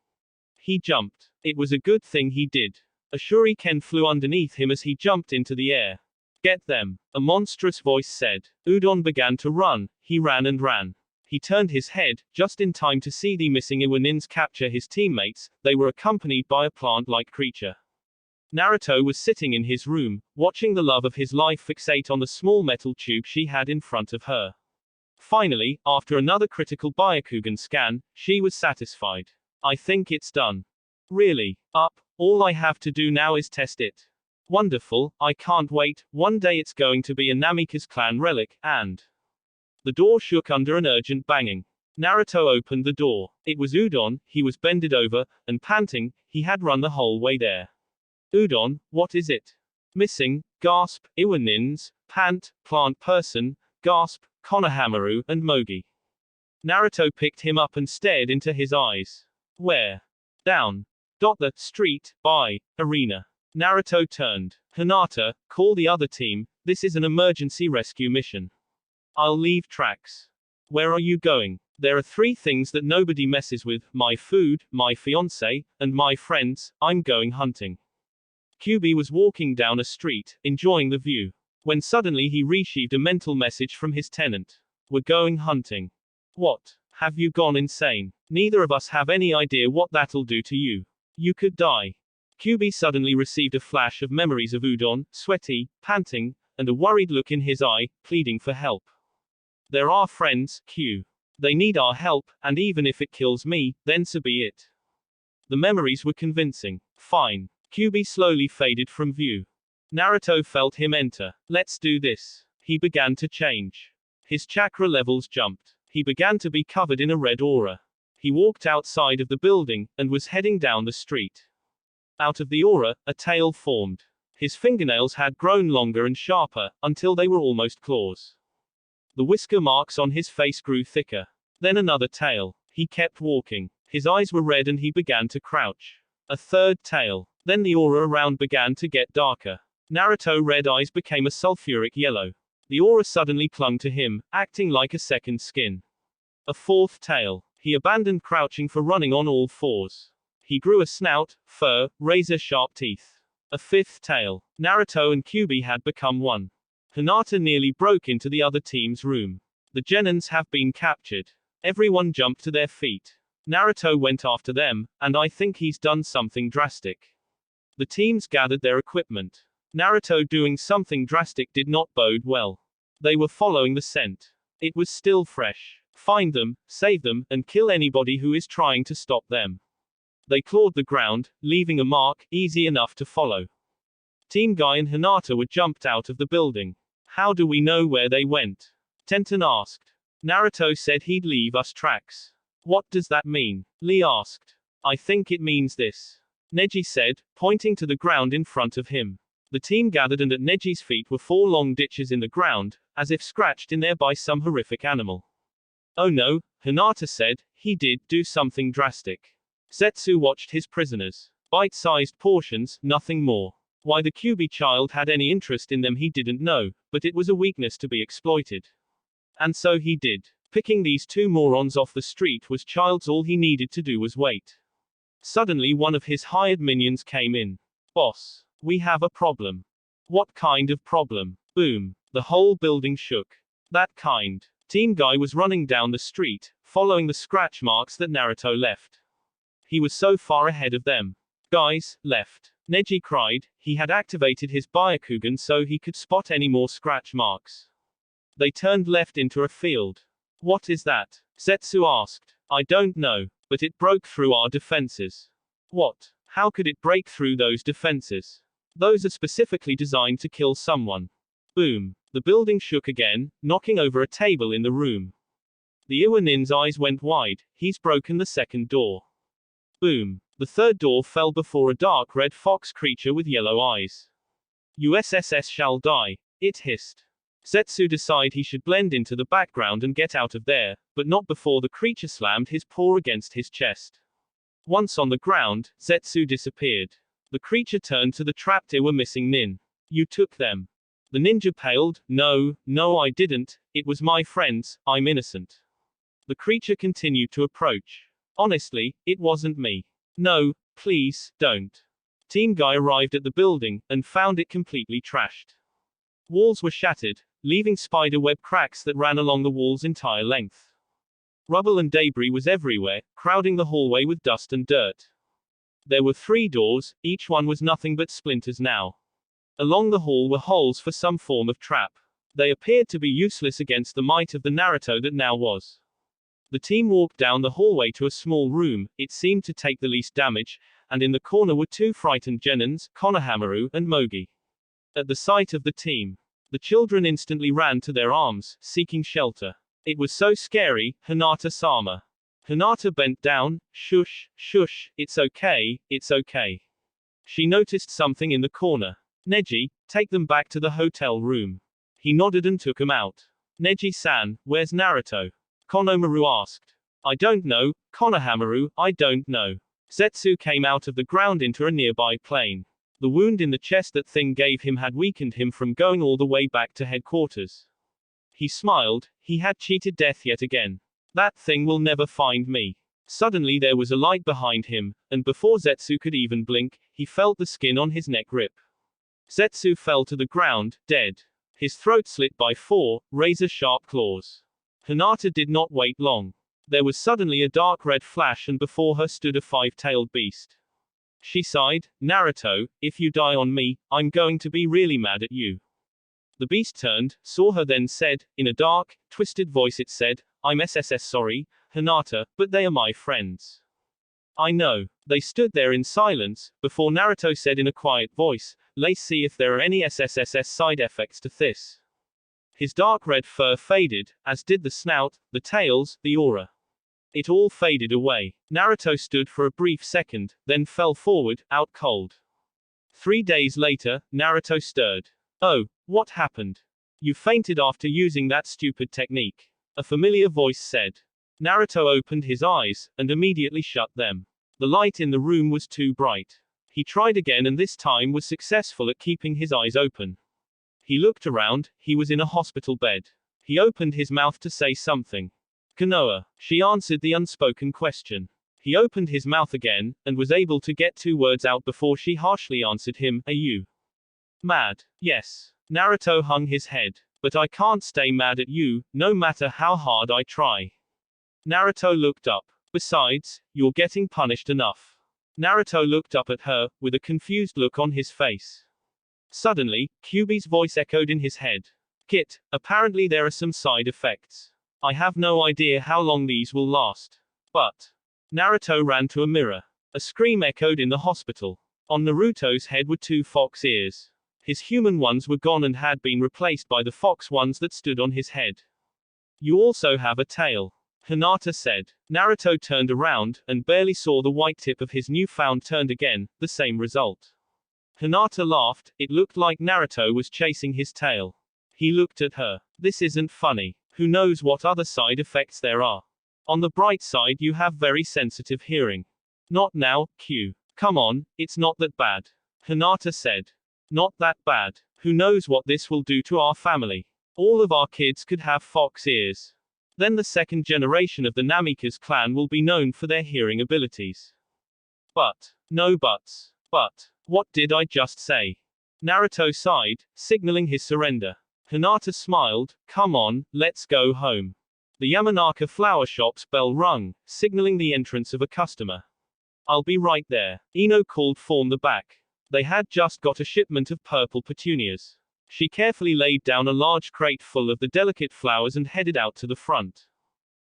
He jumped. It was a good thing he did. A shuriken flew underneath him as he jumped into the air. Get them, a monstrous voice said. Udon began to run. He ran and ran. He turned his head, just in time to see the missing Iwanins capture his teammates. They were accompanied by a plant-like creature. Naruto was sitting in his room, watching the love of his life fixate on the small metal tube she had in front of her. Finally, after another critical Byakugan scan, she was satisfied. I think it's done. Really? All I have to do now is test it. Wonderful, I can't wait, one day it's going to be a Namikaze clan relic, and... The door shook under an urgent banging. Naruto opened the door. It was Udon. He was bended over, and panting. He had run the whole way there. Udon, what is it? Missing, gasp, Iwanins, pant, plant person, gasp, Konohamaru, and Mogi. Naruto picked him up and stared into his eyes. Where? Down. The street, by, arena. Naruto turned. Hinata, call the other team, this is an emergency rescue mission. I'll leave tracks. Where are you going? There are 3 things that nobody messes with, my food, my fiancé, and my friends. I'm going hunting. Kyubi was walking down a street, enjoying the view, when suddenly he received a mental message from his tenant. We're going hunting. What? Have you gone insane? Neither of us have any idea what that'll do to you. You could die. Kyubi suddenly received a flash of memories of Udon, sweaty, panting, and a worried look in his eye, pleading for help. They're our friends, Q. They need our help, and even if it kills me, then so be it. The memories were convincing. Fine. Kyubi slowly faded from view. Naruto felt him enter. Let's do this. He began to change. His chakra levels jumped. He began to be covered in a red aura. He walked outside of the building, and was heading down the street. Out of the aura, a tail formed. His fingernails had grown longer and sharper, until they were almost claws. The whisker marks on his face grew thicker. Then another tail. He kept walking. His eyes were red and he began to crouch. A third tail. Then the aura around began to get darker. Naruto's red eyes became a sulfuric yellow. The aura suddenly clung to him, acting like a second skin. A fourth tail. He abandoned crouching for running on all 4s. He grew a snout, fur, razor-sharp teeth. A fifth tail. Naruto and Kyubi had become one. Hinata nearly broke into the other team's room. The genins have been captured. Everyone jumped to their feet. Naruto went after them, and I think he's done something drastic. The teams gathered their equipment. Naruto doing something drastic did not bode well. They were following the scent. It was still fresh. Find them, save them, and kill anybody who is trying to stop them. They clawed the ground, leaving a mark, easy enough to follow. Team Guy and Hinata were jumped out of the building. How do we know where they went? Tenten asked. Naruto said he'd leave us tracks. What does that mean? Lee asked. I think it means this. Neji said, pointing to the ground in front of him. The team gathered and at Neji's feet were 4 long ditches in the ground, as if scratched in there by some horrific animal. Oh no, Hinata said, he did do something drastic. Zetsu watched his prisoners. Bite-sized portions, nothing more. Why the Kyuubi child had any interest in them he didn't know, but it was a weakness to be exploited. And so he did. Picking these two morons off the street was child's all he needed to do was wait. Suddenly one of his hired minions came in. Boss, we have a problem. What kind of problem? Boom. The whole building shook. That kind. Team Guy was running down the street, following the scratch marks that Naruto left. He was so far ahead of them. Guys, left. Neji cried. He had activated his Byakugan so he could spot any more scratch marks. They turned left into a field. What is that? Zetsu asked. I don't know, but it broke through our defenses. What? How could it break through those defenses? Those are specifically designed to kill someone. Boom. The building shook again, knocking over a table in the room. The Iwanin's eyes went wide. He's broken the second door. Boom. The third door fell before a dark red fox creature with yellow eyes. USSS shall die. It hissed. Zetsu decided he should blend into the background and get out of there, but not before the creature slammed his paw against his chest. Once on the ground, Zetsu disappeared. The creature turned to the trapped Iwa missing nin. You took them. The ninja paled. No, I didn't. It was my friends. I'm innocent. The creature continued to approach. Honestly, it wasn't me. No, please, don't. Team Guy arrived at the building, and found it completely trashed. Walls were shattered, leaving spiderweb cracks that ran along the wall's entire length. Rubble and debris was everywhere, crowding the hallway with dust and dirt. There were 3 doors, each one was nothing but splinters now. Along the hall were holes for some form of trap. They appeared to be useless against the might of the Naruto that now was. The team walked down the hallway to a small room. It seemed to take the least damage, and in the corner were 2 frightened genins, Konohamaru and Mogi. At the sight of the team, the children instantly ran to their arms, seeking shelter. It was so scary, Hinata-sama. Hinata bent down. Shush, it's okay, it's okay. She noticed something in the corner. Neji, take them back to the hotel room. He nodded and took them out. Neji-san, where's Naruto? Konohamaru asked. I don't know, Konohamaru, I don't know. Zetsu came out of the ground into a nearby plane. The wound in the chest that thing gave him had weakened him from going all the way back to headquarters. He smiled. He had cheated death yet again. That thing will never find me. Suddenly there was a light behind him, and before Zetsu could even blink, he felt the skin on his neck rip. Zetsu fell to the ground, dead. His throat slit by 4 razor-sharp claws. Hinata did not wait long. There was suddenly a dark red flash and before her stood a 5-tailed beast. She sighed, Naruto, if you die on me, I'm going to be really mad at you. The beast turned, saw her then said, in a dark, twisted voice it said, I'm SSS sorry, Hinata, but they are my friends. I know. They stood there in silence, before Naruto said in a quiet voice, let's see if there are any SSSS side effects to this. His dark red fur faded, as did the snout, the tails, the aura. It all faded away. Naruto stood for a brief second, then fell forward, out cold. 3 days later, Naruto stirred. Oh, what happened? You fainted after using that stupid technique. A familiar voice said. Naruto opened his eyes, and immediately shut them. The light in the room was too bright. He tried again and this time was successful at keeping his eyes open. He looked around. He was in a hospital bed. He opened his mouth to say something. Konoha. She answered the unspoken question. He opened his mouth again, and was able to get 2 words out before she harshly answered him, are you mad? Yes. Naruto hung his head. But I can't stay mad at you, no matter how hard I try. Naruto looked up. Besides, you're getting punished enough. Naruto looked up at her, with a confused look on his face. Suddenly, Kyuubi's voice echoed in his head. Kit, apparently there are some side effects. I have no idea how long these will last. But. Naruto ran to a mirror. A scream echoed in the hospital. On Naruto's head were 2 fox ears. His human ones were gone and had been replaced by the fox ones that stood on his head. You also have a tail. Hinata said. Naruto turned around, and barely saw the white tip of his newfound turned again, the same result. Hinata laughed. It looked like Naruto was chasing his tail. He looked at her. This isn't funny. Who knows what other side effects there are? On the bright side you have very sensitive hearing. Not now, Q. Come on, it's not that bad. Hinata said. Not that bad. Who knows what this will do to our family? All of our kids could have fox ears. Then the second generation of the Namikaze clan will be known for their hearing abilities. But. No buts. But. What did I just say? Naruto sighed, signaling his surrender. Hinata smiled. Come on, let's go home. The Yamanaka flower shop's bell rung, signaling the entrance of a customer. I'll be right there. Ino called from the back. They had just got a shipment of purple petunias. She carefully laid down a large crate full of the delicate flowers and headed out to the front.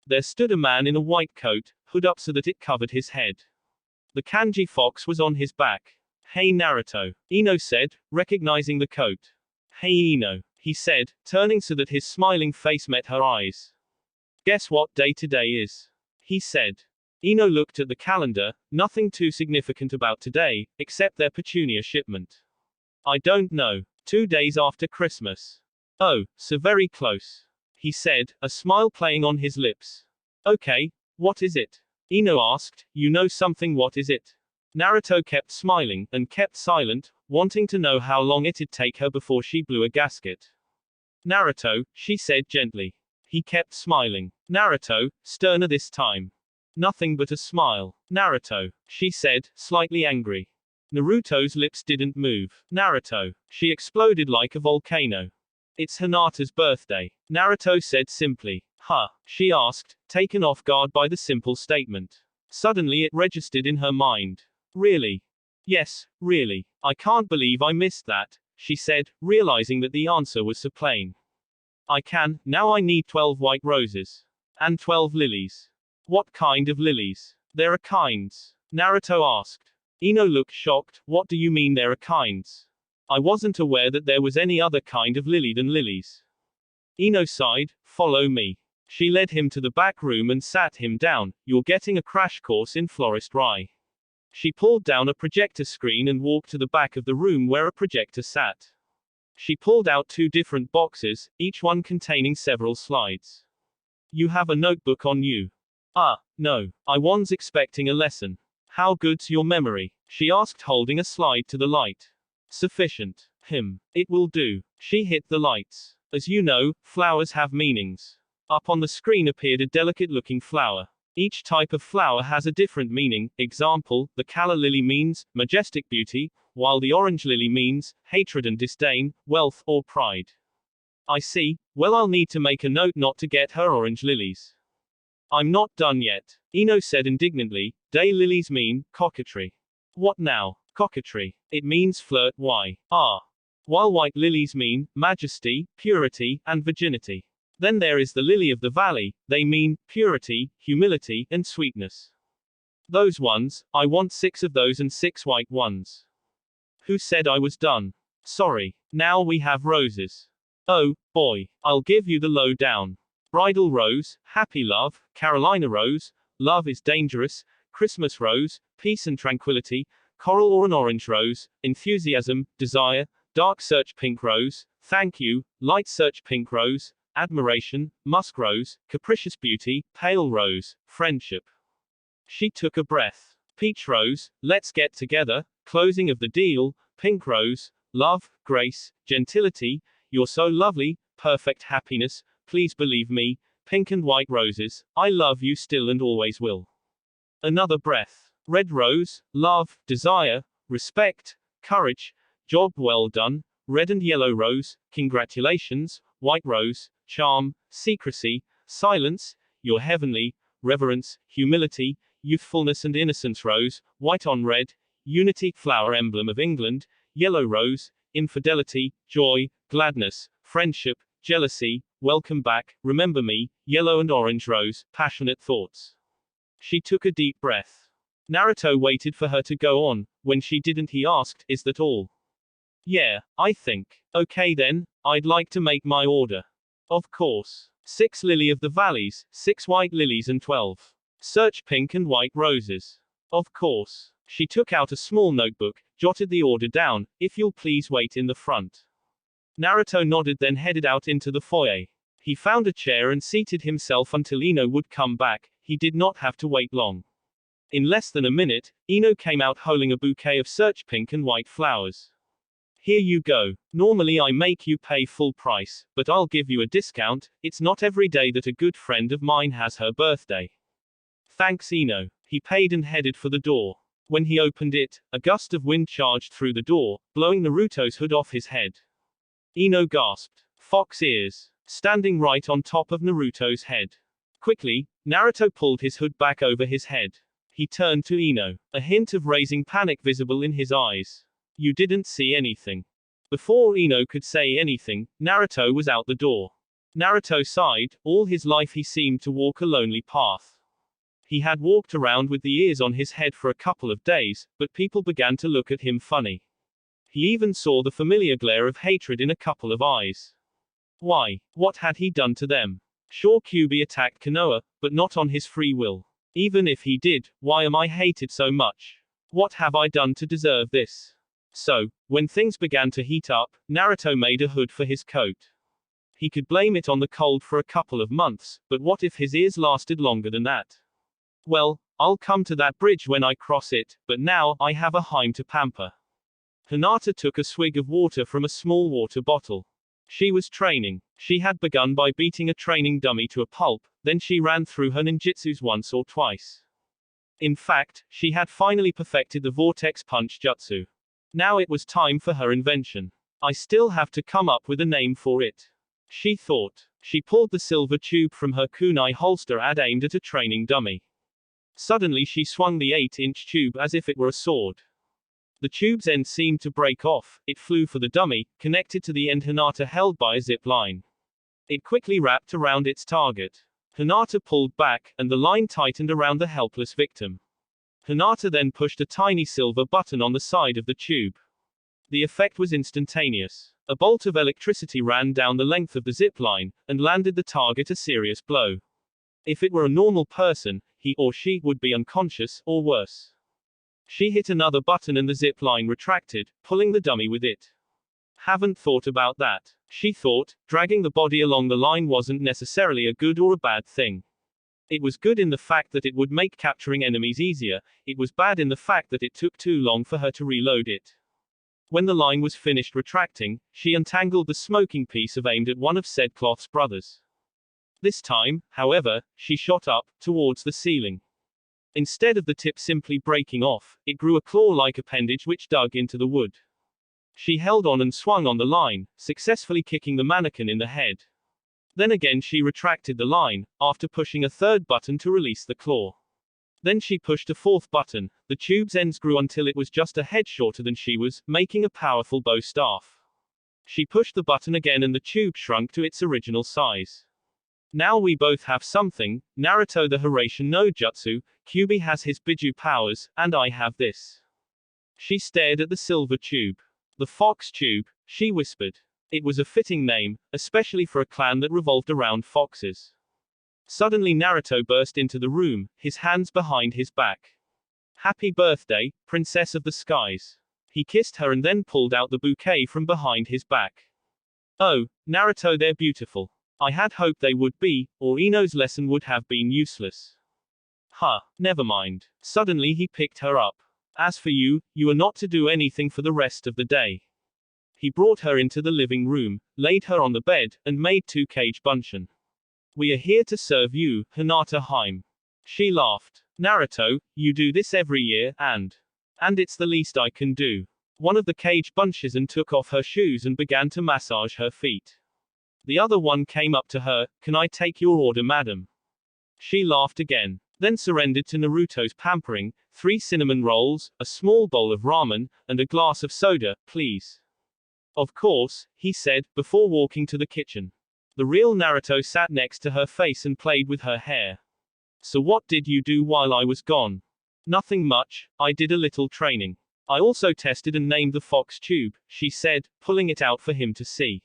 There stood a man in a white coat, hood up so that it covered his head. The kanji fox was on his back. Hey Naruto, Ino said, recognizing the coat. Hey Ino, he said, turning so that his smiling face met her eyes. Guess what day today is? He said. Ino looked at the calendar, nothing too significant about today, except their petunia shipment. I don't know. 2 days after Christmas. Oh, so very close. He said, a smile playing on his lips. Okay, what is it? Ino asked, you know something, what is it? Naruto kept smiling, and kept silent, wanting to know how long it'd take her before she blew a gasket. Naruto, she said gently. He kept smiling. Naruto, sterner this time. Nothing but a smile. Naruto, she said, slightly angry. Naruto's lips didn't move. Naruto, she exploded like a volcano. It's Hinata's birthday. Naruto said simply. Huh? She asked, taken off guard by the simple statement. Suddenly it registered in her mind. Really? Yes, really. I can't believe I missed that, she said, realizing that the answer was so plain. I can, now I need 12 white roses. And 12 lilies. What kind of lilies? There are kinds. Naruto asked. Ino looked shocked. What do you mean there are kinds? I wasn't aware that there was any other kind of lily than lilies. Ino sighed. Follow me. She led him to the back room and sat him down. You're getting a crash course in floristry. She pulled down a projector screen and walked to the back of the room where a projector sat. She pulled out 2 different boxes, each one containing several slides. You have a notebook on you. Ah, no. I was expecting a lesson. How good's your memory? She asked, holding a slide to the light. Sufficient. It will do. She hit the lights. As you know, flowers have meanings. Up on the screen appeared a delicate-looking flower. Each type of flower has a different meaning. Example, the calla lily means majestic beauty, while the orange lily means hatred and disdain, wealth or pride. I see. Well, I'll need to make a note not to get her orange lilies. I'm not done yet. Ino said indignantly. Day lilies mean coquetry. What now? Coquetry. It means flirt. Why? While white lilies mean majesty, purity, and virginity. Then there is the lily of the valley. They mean purity, humility, and sweetness. Those ones, I want 6 of those and 6 white ones. Who said I was done? Sorry. Now we have roses. Oh, boy. I'll give you the lowdown. Bridal rose, happy love, Carolina rose, love is dangerous, Christmas rose, peace and tranquility, coral or an orange rose, enthusiasm, desire, dark search pink rose, thank you, light search pink rose, admiration, musk rose, capricious beauty, pale rose, friendship. She took a breath. Peach rose, let's get together, closing of the deal, pink rose, love, grace, gentility, you're so lovely, perfect happiness, please believe me, pink and white roses, I love you still and always will. Another breath. Red rose, love, desire, respect, courage, job well done, red and yellow rose, congratulations, white rose, charm, secrecy, silence, you're heavenly, reverence, humility, youthfulness and innocence rose, white on red, unity, flower emblem of England, yellow rose, infidelity, joy, gladness, friendship, jealousy, welcome back, remember me, yellow and orange rose, passionate thoughts. She took a deep breath. Naruto waited for her to go on. When she didn't, he asked, is that all? Yeah, I think. Okay then, I'd like to make my order. Of course. 6 lily of the valleys, 6 white lilies and 12. Search pink and white roses. Of course. She took out a small notebook, jotted the order down, if you'll please wait in the front. Naruto nodded, then headed out into the foyer. He found a chair and seated himself until Ino would come back. He did not have to wait long. In less than a minute, Ino came out holding a bouquet of search pink and white flowers. Here you go. Normally I make you pay full price, but I'll give you a discount. It's not every day that a good friend of mine has her birthday. Thanks, Ino. He paid and headed for the door. When he opened it, a gust of wind charged through the door, blowing Naruto's hood off his head. Ino gasped. Fox ears. Standing right on top of Naruto's head. Quickly, Naruto pulled his hood back over his head. He turned to Ino, a hint of raising panic visible in his eyes. You didn't see anything. Before Ino could say anything, Naruto was out the door. Naruto sighed. All his life he seemed to walk a lonely path. He had walked around with the ears on his head for a couple of days, but people began to look at him funny. He even saw the familiar glare of hatred in a couple of eyes. Why? What had he done to them? Sure, Kyuubi attacked Konoha, but not on his free will. Even if he did, why am I hated so much? What have I done to deserve this? So, when things began to heat up, Naruto made a hood for his coat. He could blame it on the cold for a couple of months, but what if his ears lasted longer than that? Well, I'll come to that bridge when I cross it, but now, I have a Heim to pamper. Hinata took a swig of water from a small water bottle. She was training. She had begun by beating a training dummy to a pulp, then she ran through her ninjutsus once or twice. In fact, she had finally perfected the vortex punch jutsu. Now it was time for her invention. I still have to come up with a name for it. She thought. She pulled the silver tube from her kunai holster and aimed at a training dummy. Suddenly she swung the 8-inch tube as if it were a sword. The tube's end seemed to break off. It flew for the dummy, connected to the end Hinata held by a zip line. It quickly wrapped around its target. Hinata pulled back, and the line tightened around the helpless victim. Hinata then pushed a tiny silver button on the side of the tube. The effect was instantaneous. A bolt of electricity ran down the length of the zip line, and landed the target a serious blow. If it were a normal person, he or she would be unconscious, or worse. She hit another button and the zip line retracted, pulling the dummy with it. Haven't thought about that. She thought, dragging the body along the line wasn't necessarily a good or a bad thing. It was good in the fact that it would make capturing enemies easier, it was bad in the fact that it took too long for her to reload it. When the line was finished retracting, she untangled the smoking piece aimed at one of said cloth's brothers. This time, however, she shot up, towards the ceiling. Instead of the tip simply breaking off, it grew a claw-like appendage which dug into the wood. She held on and swung on the line, successfully kicking the mannequin in the head. Then again she retracted the line, after pushing a third button to release the claw. Then she pushed a fourth button. The tube's ends grew until it was just a head shorter than she was, making a powerful bow staff. She pushed the button again and the tube shrunk to its original size. Now we both have something. Naruto the Hiraishin no Jutsu, Kyuubi has his Biju powers, and I have this. She stared at the silver tube. The Fox Tube, she whispered. It was a fitting name, especially for a clan that revolved around foxes. Suddenly Naruto burst into the room, his hands behind his back. Happy birthday, Princess of the Skies. He kissed her and then pulled out the bouquet from behind his back. Oh, Naruto, they're beautiful. I had hoped they would be, or Ino's lesson would have been useless. Huh, never mind. Suddenly he picked her up. As for you, you are not to do anything for the rest of the day. He brought her into the living room, laid her on the bed, and made 2 cage bunshin. We are here to serve you, Hinata Heim. She laughed. Naruto, you do this every year, and it's the least I can do. One of the cage bunshin took off her shoes and began to massage her feet. The other one came up to her. Can I take your order, madam? She laughed again, then surrendered to Naruto's pampering. 3 cinnamon rolls, a small bowl of ramen, and a glass of soda, please. Of course, he said, before walking to the kitchen. The real Naruto sat next to her face and played with her hair. So what did you do while I was gone? Nothing much, I did a little training. I also tested and named the Fox Tube, she said, pulling it out for him to see.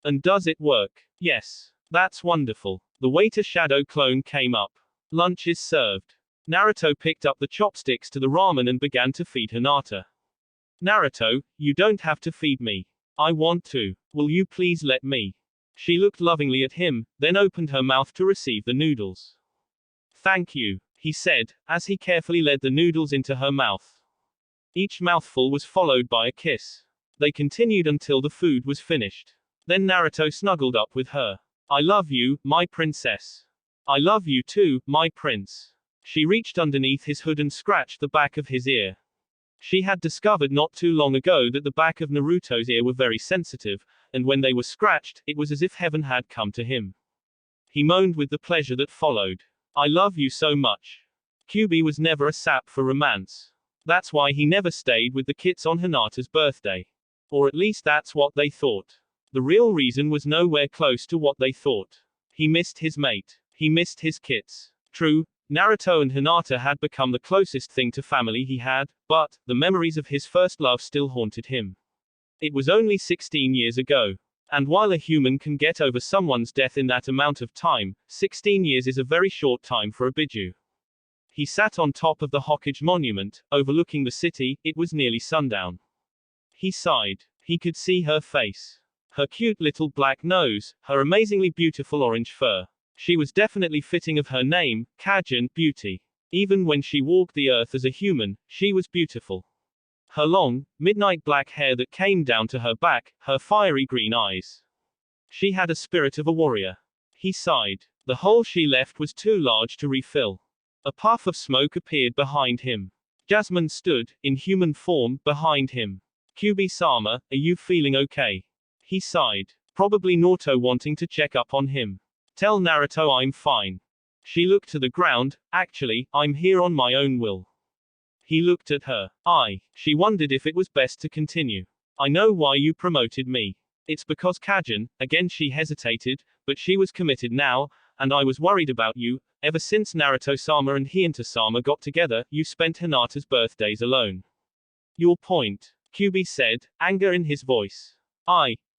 And does it work? Yes. That's wonderful. The waiter shadow clone came up. Lunch is served. Naruto picked up the chopsticks to the ramen and began to feed Hinata. Naruto, you don't have to feed me. I want to. Will you please let me? She looked lovingly at him, then opened her mouth to receive the noodles. Thank you. he said, as he carefully led the noodles into her mouth. Each mouthful was followed by a kiss. They continued until the food was finished. Then Naruto snuggled up with her. I love you, my princess. I love you too, my prince. She reached underneath his hood and scratched the back of his ear. She had discovered not too long ago that the back of Naruto's ear were very sensitive, and when they were scratched, it was as if heaven had come to him. He moaned with the pleasure that followed. I love you so much. Kyuubi was never a sap for romance. That's why he never stayed with the kits on Hinata's birthday. Or at least that's what they thought. The real reason was nowhere close to what they thought. He missed his mate. He missed his kits. True, Naruto and Hinata had become the closest thing to family he had, but the memories of his first love still haunted him. It was only 16 years ago. And while a human can get over someone's death in that amount of time, 16 years is a very short time for a Biju. He sat on top of the Hokage monument, overlooking the city. It was nearly sundown. He sighed. He could see her face. Her cute little black nose, her amazingly beautiful orange fur. She was definitely fitting of her name, Kajin, beauty. Even when she walked the earth as a human, she was beautiful. Her long, midnight black hair that came down to her back, her fiery green eyes. She had a spirit of a warrior. He sighed. The hole she left was too large to refill. A puff of smoke appeared behind him. Jasmine stood, in human form, behind him. Kyuubi-sama, are you feeling okay? He sighed. Probably Naruto wanting to check up on him. Tell Naruto I'm fine. She looked to the ground. Actually, I'm here on my own will. He looked at her. She wondered if it was best to continue. I know why you promoted me. It's because Kajin, again she hesitated, but she was committed now, and I was worried about you. Ever since Naruto-sama and Hinata-sama got together, you spent Hinata's birthdays alone. Your point, Kyuubi said, anger in his voice.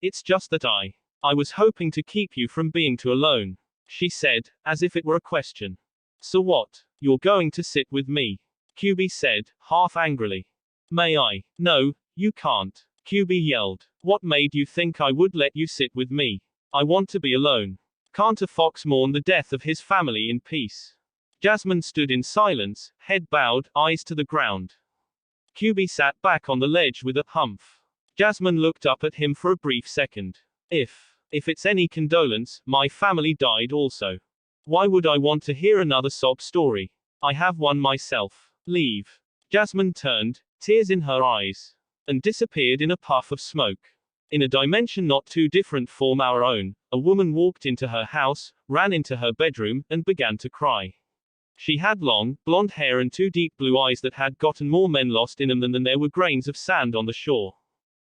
It's just that I was hoping to keep you from being too alone. She said, as if it were a question. So what? You're going to sit with me? Kyuubi said, half angrily. May I? No, you can't. Kyuubi yelled. What made you think I would let you sit with me? I want to be alone. Can't a fox mourn the death of his family in peace? Jasmine stood in silence, head bowed, eyes to the ground. Kyuubi sat back on the ledge with a humph. Jasmine looked up at him for a brief second. If it's any condolence, my family died also. Why would I want to hear another sob story? I have one myself. Leave. Jasmine turned, tears in her eyes, and disappeared in a puff of smoke. In a dimension not too different from our own, a woman walked into her house, ran into her bedroom, and began to cry. She had long, blonde hair and two deep blue eyes that had gotten more men lost in them than there were grains of sand on the shore.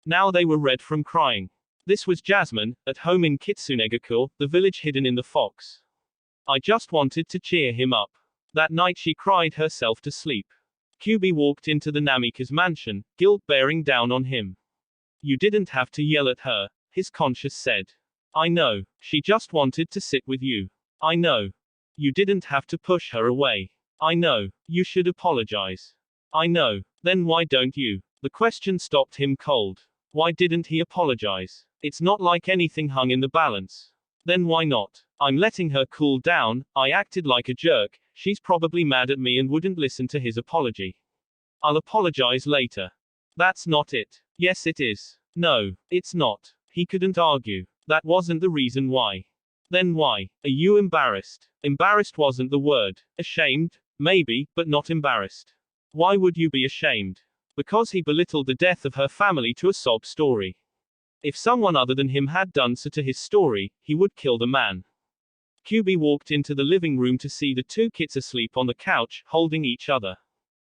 Now they were red from crying. This was Jasmine, at home in Kitsunegaku, the village hidden in the fox. I just wanted to cheer him up. That night she cried herself to sleep. Kyuubi walked into the Namika's mansion, guilt bearing down on him. You didn't have to yell at her, his conscience said. I know. She just wanted to sit with you. I know. You didn't have to push her away. I know. You should apologize. I know. Then why don't you? The question stopped him cold. Why didn't he apologize? It's not like anything hung in the balance. Then why not? I'm letting her cool down. I acted like a jerk. She's probably mad at me and wouldn't listen to his apology. I'll apologize later. That's not it. Yes, it is. No, it's not. He couldn't argue. That wasn't the reason why. Then why? Are you embarrassed? Embarrassed wasn't the word. Ashamed? Maybe, but not embarrassed. Why would you be ashamed? Because he belittled the death of her family to a sob story. If someone other than him had done so to his story, he would kill the man. Kyuubi walked into the living room to see the two kids asleep on the couch, holding each other.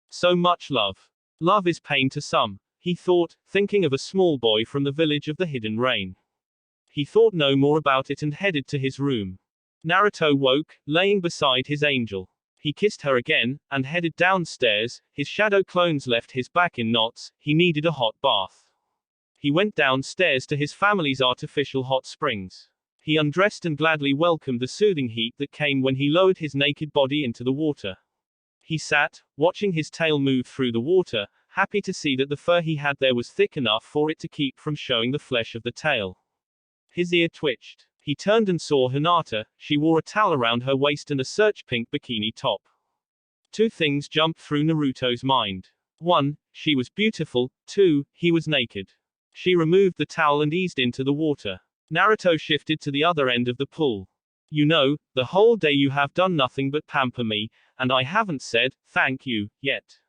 So much love. Love is pain to some, he thought, thinking of a small boy from the village of the Hidden Rain. He thought no more about it and headed to his room. Naruto woke, laying beside his angel. He kissed her again, and headed downstairs. His shadow clones left his back in knots. He needed a hot bath. He went downstairs to his family's artificial hot springs. He undressed and gladly welcomed the soothing heat that came when he lowered his naked body into the water. He sat, watching his tail move through the water, happy to see that the fur he had there was thick enough for it to keep from showing the flesh of the tail. His ear twitched. He turned and saw Hinata. She wore a towel around her waist and a search pink bikini top. Two things jumped through Naruto's mind. 1. She was beautiful. 2. He was naked. She removed the towel and eased into the water. Naruto shifted to the other end of the pool. You know, the whole day you have done nothing but pamper me, and I haven't said, thank you, yet.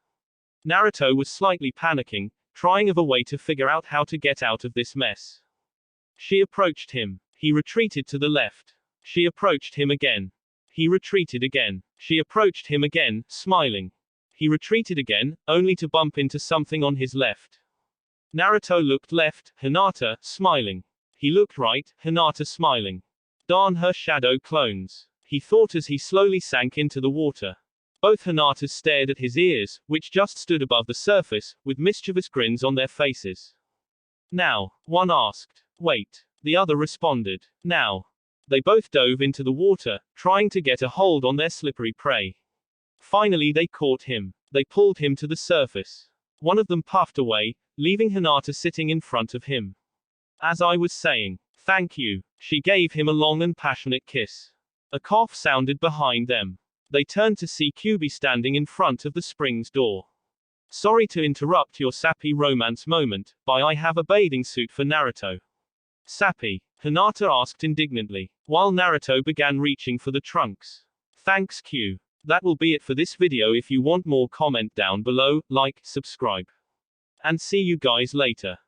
Naruto was slightly panicking, trying of a way to figure out how to get out of this mess. She approached him. He retreated to the left. She approached him again. He retreated again. She approached him again, smiling. He retreated again, only to bump into something on his left. Naruto looked left, Hinata, smiling. He looked right, Hinata smiling. Darn her shadow clones. He thought as he slowly sank into the water. Both Hinatas stared at his ears, which just stood above the surface, with mischievous grins on their faces. Now, one asked. Wait. The other responded. Now. They both dove into the water, trying to get a hold on their slippery prey. Finally they caught him. They pulled him to the surface. One of them puffed away, leaving Hinata sitting in front of him. As I was saying, thank you. She gave him a long and passionate kiss. A cough sounded behind them. They turned to see Kyuubi standing in front of the spring's door. Sorry to interrupt your sappy romance moment, but I have a bathing suit for Naruto. Sappy? Hinata asked indignantly, while Naruto began reaching for the trunks. Thanks Q. That will be it for this video. If you want more, comment down below, like, subscribe. And see you guys later.